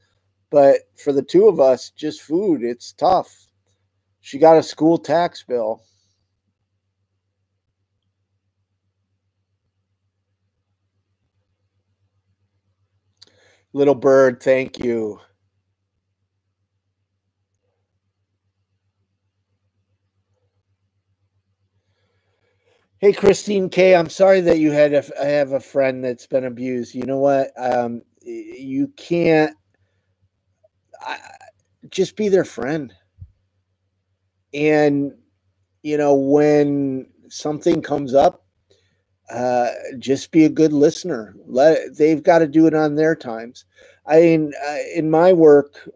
but for the two of us, just food, it's tough. She got a school tax bill. Little bird, thank you. Hey, Christine K, I'm sorry that you had I have a friend that's been abused. You know what? You can't I, just be their friend. And, when something comes up, just be a good listener. They've got to do it on their times. I mean, in my work,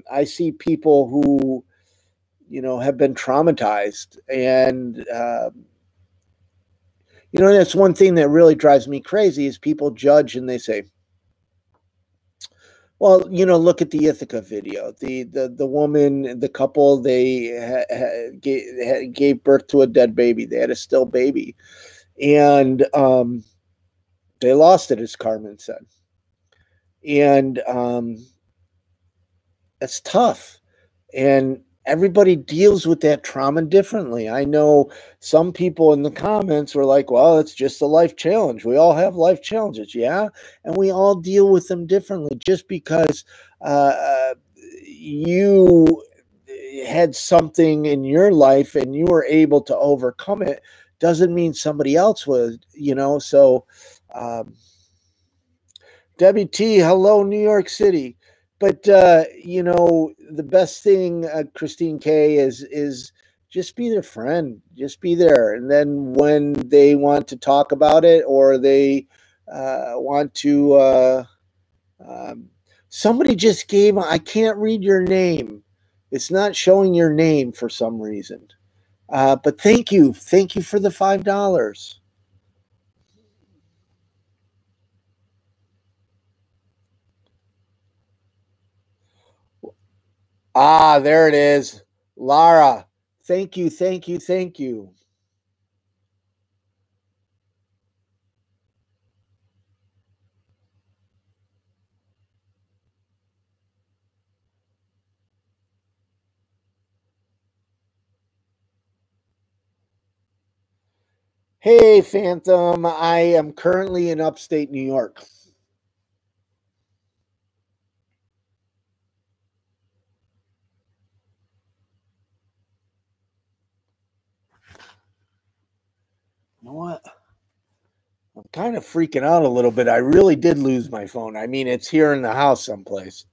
I see people who, have been traumatized. And, that's one thing that really drives me crazy is people judge and they say, well, look at the Ithaca video. The woman, the couple, they gave birth to a dead baby. They had a still baby, and they lost it, as Carmen said. And that's tough. And everybody deals with that trauma differently. I know some people in the comments were like, well, it's just a life challenge. We all have life challenges. Yeah. And we all deal with them differently. Just because you had something in your life and you were able to overcome it doesn't mean somebody else would, So, Debbie T, hello, New York City. But the best thing, Christine K, is just be their friend. Just be there. And then when they want to talk about it or they want to somebody just gave, I can't read your name. It's not showing your name for some reason. But thank you. Thank you for the $5. Ah, there it is. Lara, thank you, thank you, thank you. Hey, Phantom, I am currently in upstate New York. You know what? I'm kind of freaking out a little bit. I really did lose my phone. I mean, it's here in the house someplace.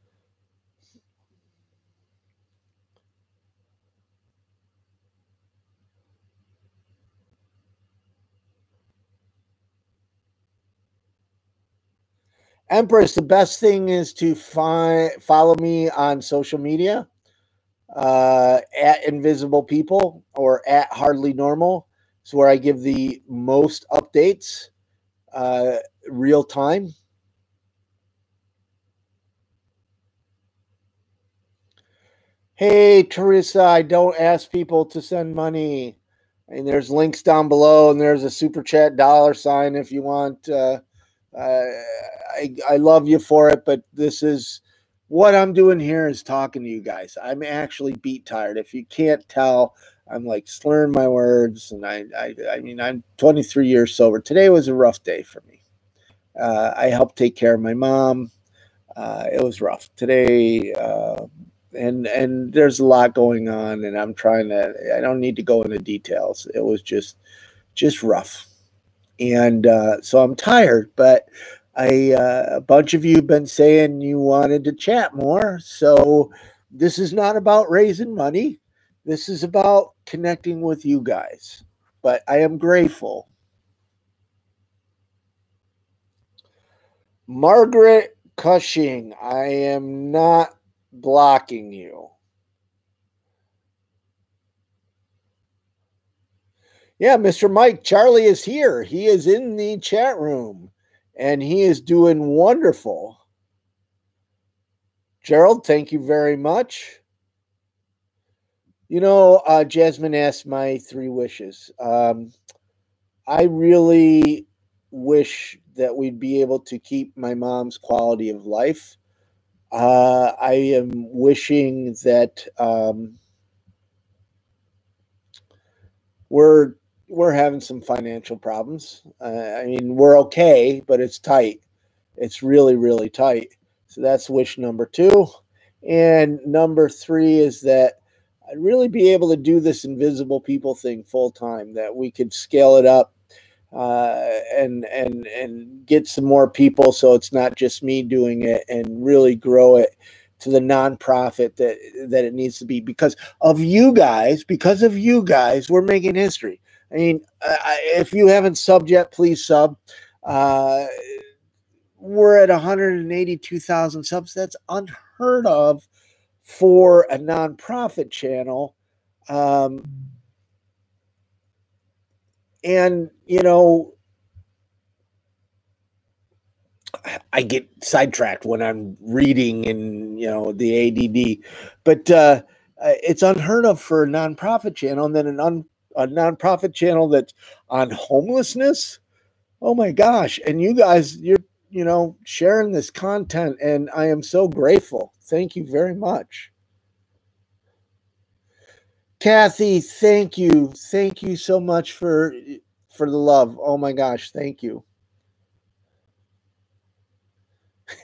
Empress, the best thing is to follow me on social media at Invisible People or at Hardly Normal. It's where I give the most updates uh, real time. Hey, Teresa, I don't ask people to send money. And there's links down below, and there's a super chat $sign if you want. I love you for it, but this is what I'm doing here is talking to you guys. I'm actually beat tired. If you can't tell, I'm like slurring my words, and I mean, I'm 23 years sober. Today was a rough day for me. I helped take care of my mom. It was rough today, and there's a lot going on, and I'm trying to. I don't need to go into details. It was just rough, and so I'm tired. But a bunch of you have been saying you wanted to chat more, so this is not about raising money. This is about connecting with you guys. But I am grateful. Margaret Cushing, I am not blocking you. Yeah, Mr. Mike, Charlie is here. He is in the chat room and he is doing wonderful. Gerald, thank you very much. Jasmine asked my 3 wishes. I really wish that we'd be able to keep my mom's quality of life. I am wishing that we're having some financial problems. I mean, we're okay, but it's tight. It's really, really tight. So that's wish number 2. And number 3 is that I'd really be able to do this invisible people thing full time, that we could scale it up and get some more people, so it's not just me doing it, and really grow it to the nonprofit that it needs to be. Because of you guys, we're making history. I mean, if you haven't subbed yet, please sub. We're at 182,000 subs. That's unheard of for a nonprofit channel. And, I get sidetracked when I'm reading and, the ADD, but it's unheard of for a nonprofit channel. And then a nonprofit channel that's on homelessness. Oh my gosh. And you guys, you're, sharing this content, and I am so grateful. Thank you very much. Kathy, thank you. Thank you so much for the love. Oh my gosh, thank you.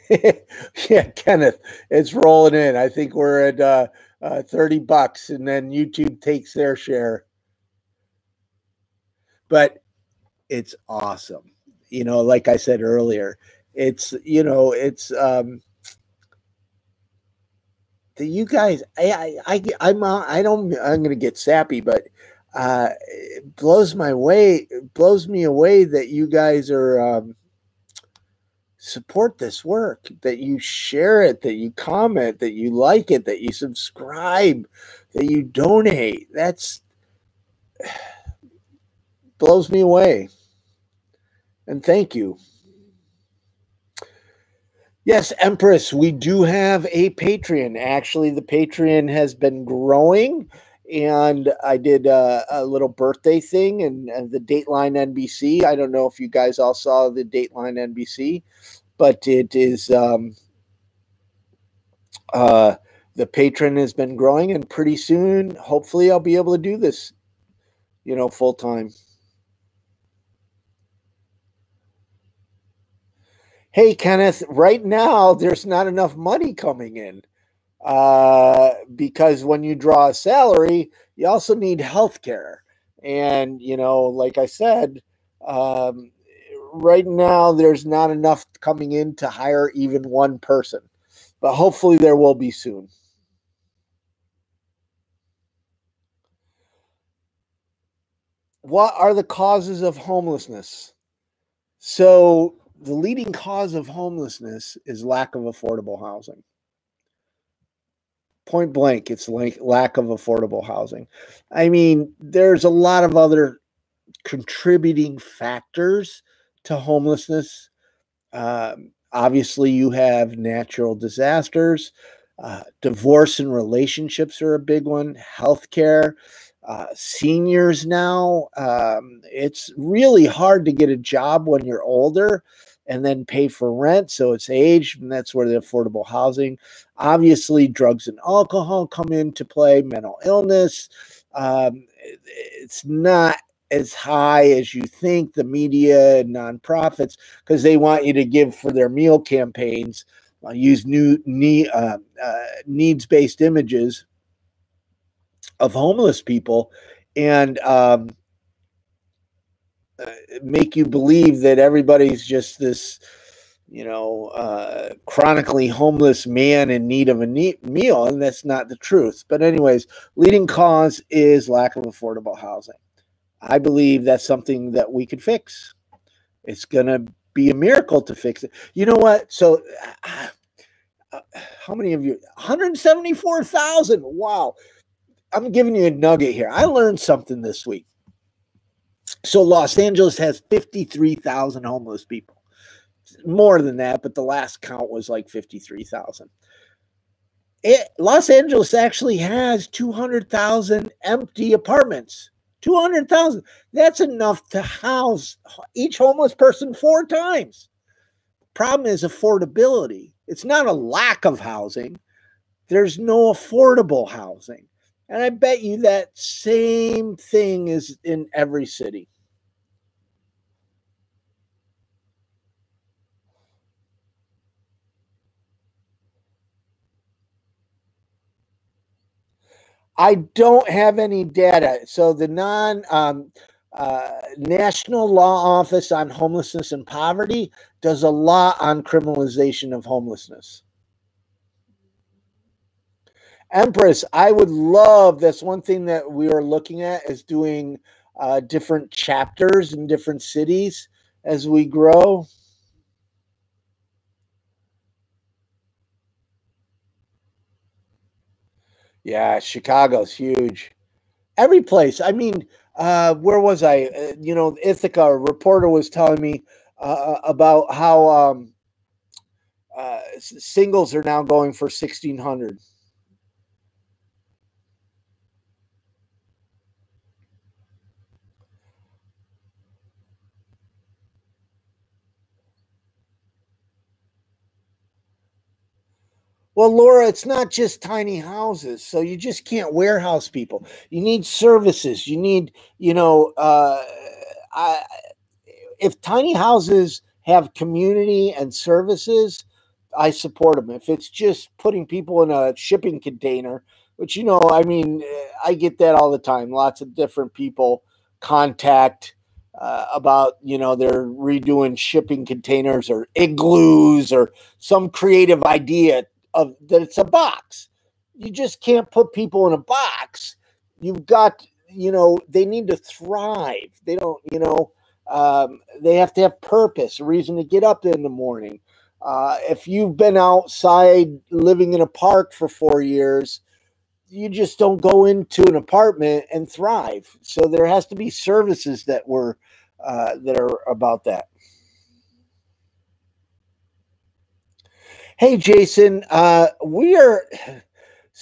Yeah, Kenneth, it's rolling in. I think we're at $30, and then YouTube takes their share. But it's awesome. Like I said earlier, it's you guys, I'm going to get sappy, but it blows me away that you guys are support this work, that you share it, that you comment, that you like it, that you subscribe, that you donate. That's blows me away. And thank you. Yes, Empress, we do have a Patreon. Actually, the Patreon has been growing, and I did a little birthday thing and the Dateline NBC. I don't know if you guys all saw the Dateline NBC, but it is the Patreon has been growing, and pretty soon, hopefully, I'll be able to do this, full time. Hey, Kenneth, right now there's not enough money coming in because when you draw a salary, you also need health care. And, like I said, um, right now there's not enough coming in to hire even one person, but hopefully there will be soon. What are the causes of homelessness? So, the leading cause of homelessness is lack of affordable housing. Point blank, it's like lack of affordable housing. I mean, there's a lot of other contributing factors to homelessness. Obviously, you have natural disasters, divorce and relationships are a big one, healthcare. Seniors now, it's really hard to get a job when you're older and then pay for rent. So it's age, and that's where the affordable housing. Obviously, drugs and alcohol come into play, mental illness. It's not as high as you think, the media and nonprofits, because they want you to give for their meal campaigns, use needs-based images of homeless people, and make you believe that everybody's just this, chronically homeless man in need of a meal, and that's not the truth. But anyways, leading cause is lack of affordable housing. I believe that's something that we could fix. It's going to be a miracle to fix it. You know what? So, how many of you? 174,000. Wow. I'm giving you a nugget here. I learned something this week. So, Los Angeles has 53,000 homeless people. More than that, but the last count was like 53,000. Los Angeles actually has 200,000 empty apartments. 200,000. That's enough to house each homeless person 4 times. Problem is affordability. It's not a lack of housing. There's no affordable housing. And I bet you that same thing is in every city. I don't have any data. So the National Law Office on Homelessness and Poverty does a lot on criminalization of homelessness. Empress, I would love, that's one thing that we are looking at, is doing different chapters in different cities as we grow. Yeah, Chicago's huge. Every place. I mean, where was I? Ithaca, a reporter was telling me about how singles are now going for 1,600. Well, Laura, it's not just tiny houses, so you just can't warehouse people. You need services. You need, I, if tiny houses have community and services, I support them. If it's just putting people in a shipping container, which, I mean, I get that all the time. Lots of different people contact about, they're redoing shipping containers or igloos or some creative idea of that it's a box. You just can't put people in a box. You've got, they need to thrive. They don't, they have to have purpose, a reason to get up in the morning. If you've been outside living in a park for 4 years, you just don't go into an apartment and thrive. So there has to be services that are about that. Hey, Jason, so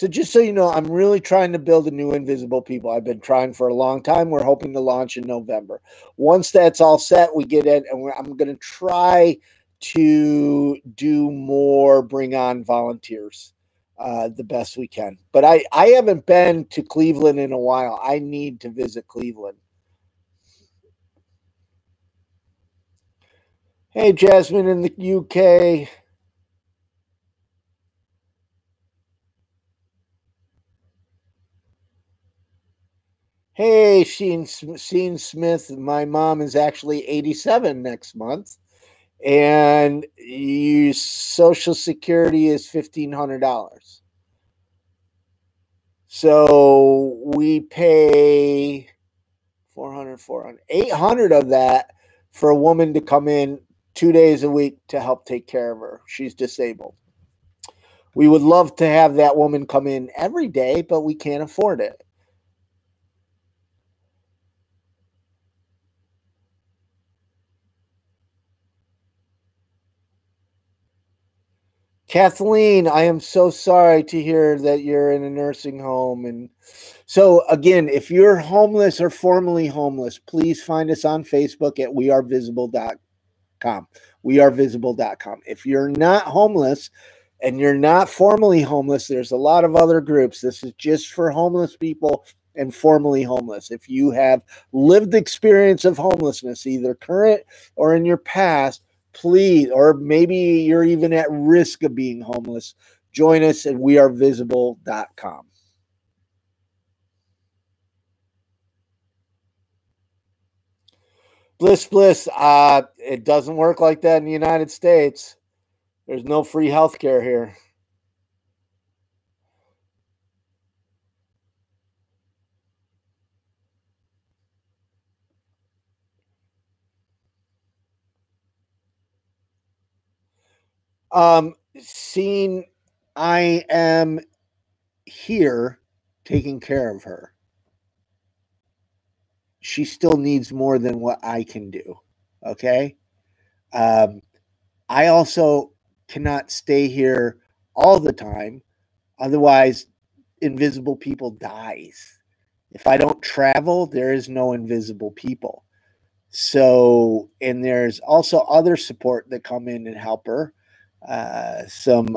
just so you know, I'm really trying to build a new Invisible People. I've been trying for a long time. We're hoping to launch in November. Once that's all set, we get it, and I'm going to try to do more, bring on volunteers the best we can. But I haven't been to Cleveland in a while. I need to visit Cleveland. Hey, Jasmine in the UK. Hey, Sheen Smith. My mom is actually 87 next month, and Social Security is $1,500. So we pay 400, 800 of that for a woman to come in 2 days a week to help take care of her. She's disabled. We would love to have that woman come in every day, but we can't afford it. Kathleen, I am so sorry to hear that you're in a nursing home. And so, again, if you're homeless or formerly homeless, please find us on Facebook at wearevisible.com. Wearevisible.com. If you're not homeless and you're not formerly homeless, there's a lot of other groups. This is just for homeless people and formerly homeless. If you have lived experience of homelessness, either current or in your past, please, or maybe you're even at risk of being homeless, join us at wearevisible.com. Bliss, it doesn't work like that in the United States. There's no free healthcare here. Seeing I am here taking care of her. She still needs more than what I can do. Okay. I also cannot stay here all the time. Otherwise, Invisible People dies. If I don't travel, there is no Invisible People. So, and there's also other support that come in and help her. Some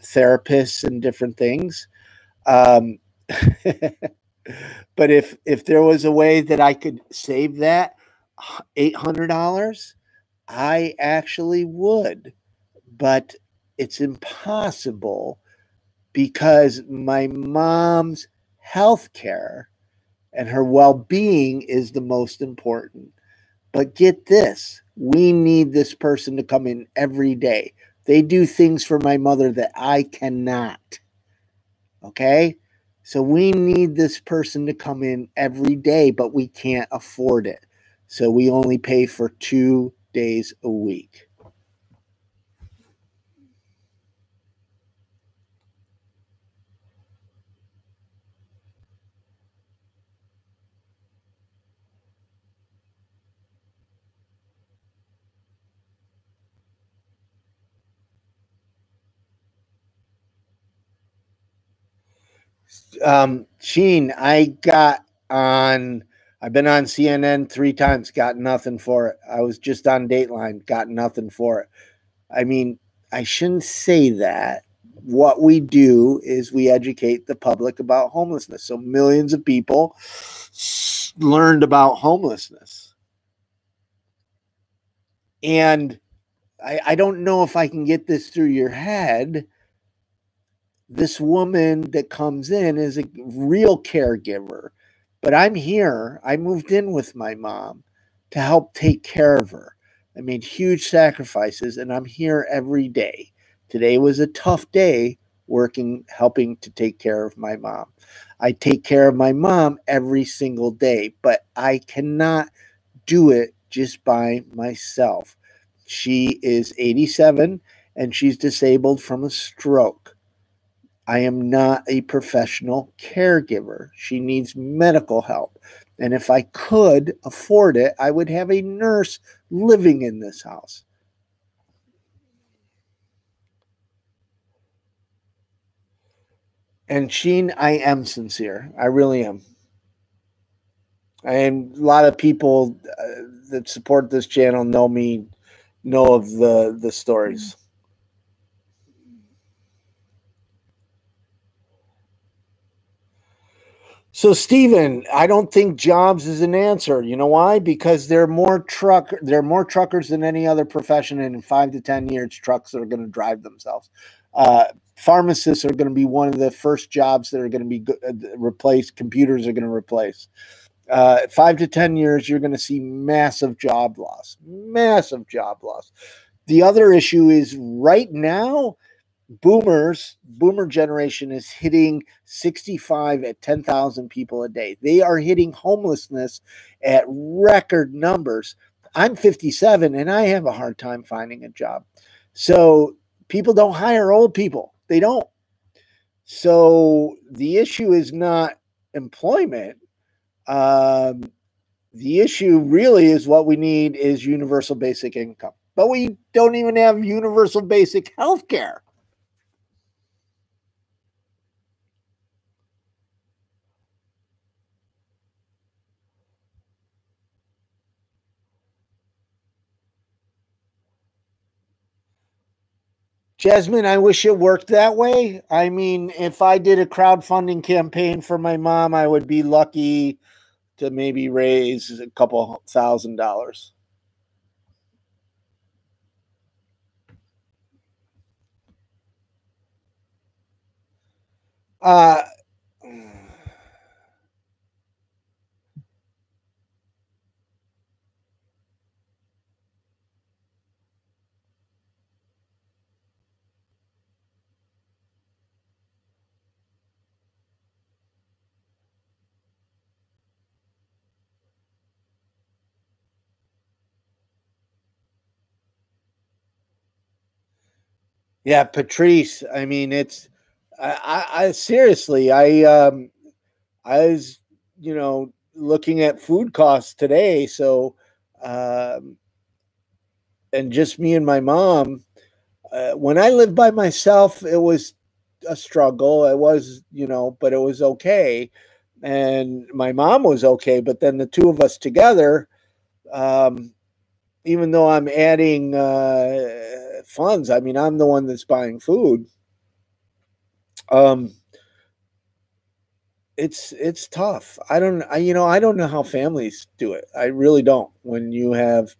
therapists and different things. Um, but if there was a way that I could save that $800, I actually would. But it's impossible because my mom's health care and her well-being is the most important. But get this, we need this person to come in every day. They do things for my mother that I cannot. Okay? So we need this person to come in every day, but we can't afford it. So we only pay for 2 days a week. Sheen, I've been on CNN 3 times, got nothing for it. I was just on Dateline, got nothing for it. I mean, I shouldn't say that. What we do is we educate the public about homelessness. So millions of people learned about homelessness. And I don't know if I can get this through your head. This woman that comes in is a real caregiver, but I'm here. I moved in with my mom to help take care of her. I made huge sacrifices, and I'm here every day. Today was a tough day working, helping to take care of my mom. I take care of my mom every single day, but I cannot do it just by myself. She is 87 and she's disabled from a stroke. I am not a professional caregiver. She needs medical help. And if I could afford it, I would have a nurse living in this house. And Sheen, I am sincere. I really am. And a lot of people that support this channel know of the stories. So, Stephen, I don't think jobs is an answer. You know why? Because there are more truckers than any other profession, and in 5 to 10 years, trucks are going to drive themselves. Pharmacists are going to be one of the first jobs that are going to be replaced. Computers are going to replace. 5 to 10 years, you're going to see massive job loss. Massive job loss. The other issue is right now, boomer generation is hitting 65 at 10,000 people a day. They are hitting homelessness at record numbers. I'm 57 and I have a hard time finding a job. So people don't hire old people. They don't. So the issue is not employment. The issue really is what we need is universal basic income. But we don't even have universal basic health care. Jasmine, I wish it worked that way. I mean, if I did a crowdfunding campaign for my mom, I would be lucky to maybe raise a couple $1,000. Uh, yeah, Patrice. I mean, I seriously, I was, looking at food costs today. So, um, and just me and my mom. When I lived by myself, it was a struggle. It was, but it was okay. And my mom was okay. But then the two of us together, um, even though I'm adding funds, I mean, I'm the one that's buying food. Um, it's tough. I don't know how families do it. I really don't. When you have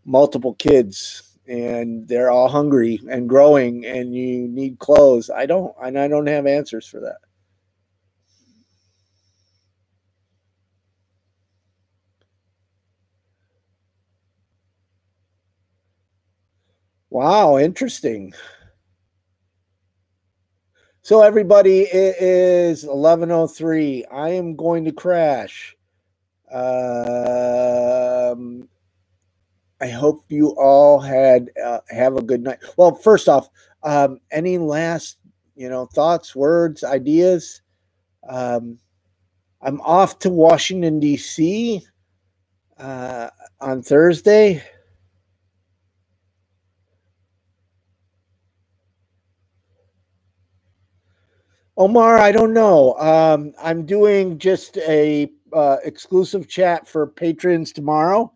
multiple kids, and they're all hungry and growing, and you need clothes. I don't have answers for that. Wow, interesting. So everybody, it is 11:03. I am going to crash. I hope you all have a good night. Well, first off, any last thoughts, words, ideas? Um, I'm off to Washington D.C. On Thursday. Omar, I don't know. I'm doing just a exclusive chat for patrons tomorrow,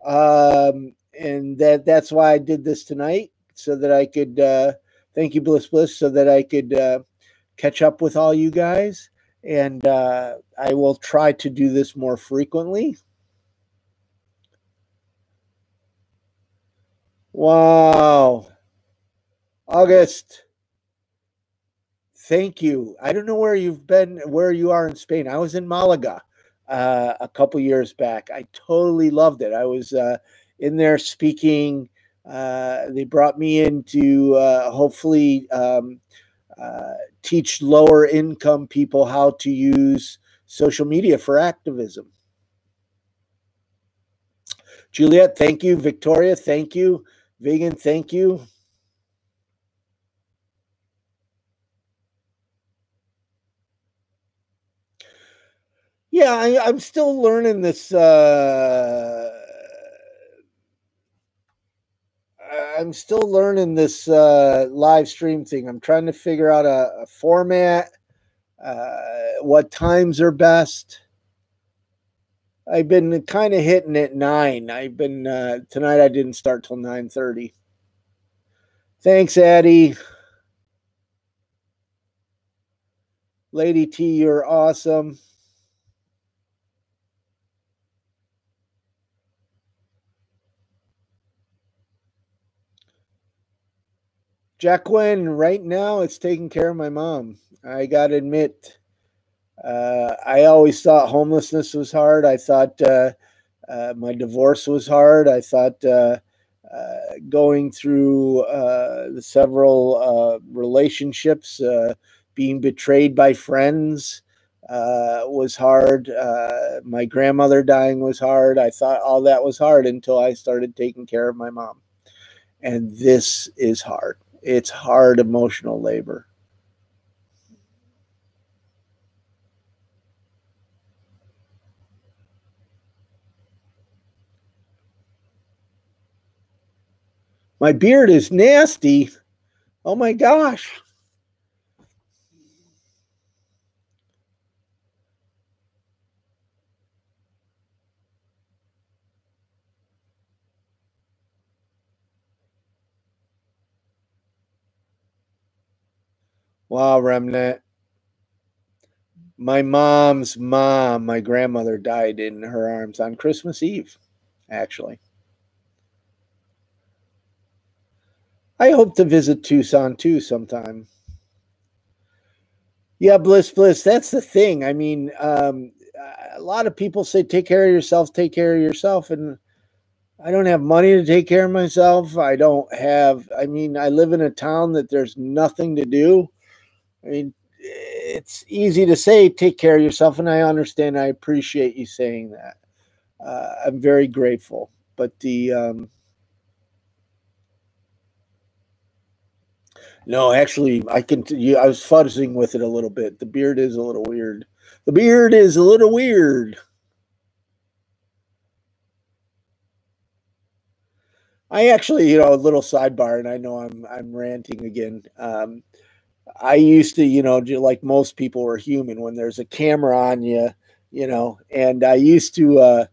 and that's why I did this tonight, so that I could thank you, Bliss, so that I could catch up with all you guys, and I will try to do this more frequently. Wow, August. Thank you. I don't know where you've been, where you are in Spain. I was in Malaga a couple years back. I totally loved it. I was in there speaking. They brought me in to hopefully teach lower income people how to use social media for activism. Juliet, thank you. Victoria, thank you. Vegan, thank you. Yeah, I'm still learning this. I'm still learning this live stream thing. I'm trying to figure out a format, what times are best. I've been kind of hitting at 9. I've been tonight. I didn't start till 9:30. Thanks, Addie. Lady T, you're awesome. Jacqueline, right now it's taking care of my mom. I got to admit, I always thought homelessness was hard. I thought my divorce was hard. I thought going through the several relationships, being betrayed by friends was hard. My grandmother dying was hard. I thought all that was hard until I started taking care of my mom. And this is hard. It's hard emotional labor. My beard is nasty. Oh my gosh. Wow, Remnant. My mom's mom, my grandmother, died in her arms on Christmas Eve, actually. I hope to visit Tucson too sometime. Yeah, Bliss. That's the thing. I mean, a lot of people say, take care of yourself, take care of yourself. And I don't have money to take care of myself. I live in a town that there's nothing to do. I mean, it's easy to say, take care of yourself. And I understand. I appreciate you saying that. I'm very grateful. But no, actually, I was fuzzing with it a little bit. The beard is a little weird. The beard is a little weird. I actually, a little sidebar, and I know I'm ranting again. I used to, like most people were human when there's a camera on you, and I used to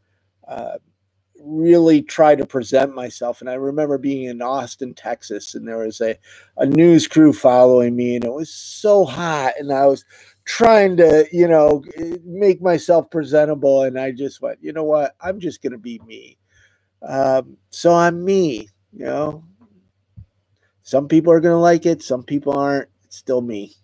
really try to present myself. And I remember being in Austin, Texas, and there was a news crew following me, and it was so hot, and I was trying to, make myself presentable. And I just went, you know what? I'm just going to be me. So I'm me. You know, some people are going to like it. Some people aren't. It's still me.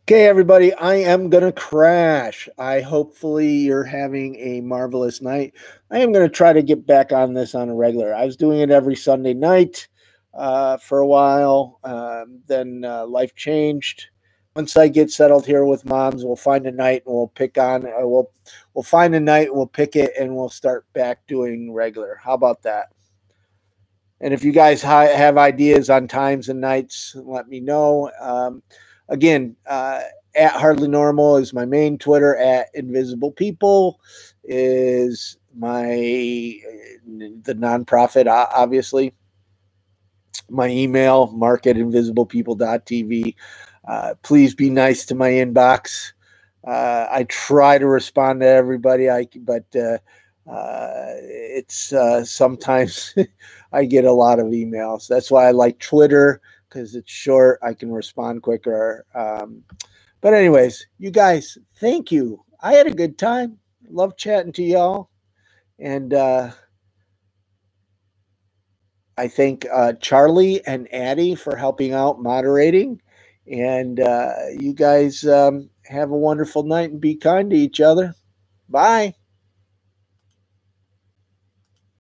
Okay, everybody, I am going to crash. Hopefully you're having a marvelous night. I am going to try to get back on this on a regular. I was doing it every Sunday night for a while. Then life changed. Once I get settled here with moms, we'll find a night and we'll pick on. We'll find a night, we'll pick it, and we'll start back doing regular. How about that? And if you guys have ideas on times and nights, let me know. Again, at Hardly Normal is my main Twitter. At Invisible People is the nonprofit, obviously. My email, mark@invisiblepeople.tv. Please be nice to my inbox. I try to respond to everybody, but it's sometimes I get a lot of emails. That's why I like Twitter, because it's short. I can respond quicker. But anyways, you guys, thank you. I had a good time. Love chatting to y'all. And I thank Charlie and Addie for helping out moderating. And you guys have a wonderful night and be kind to each other. Bye.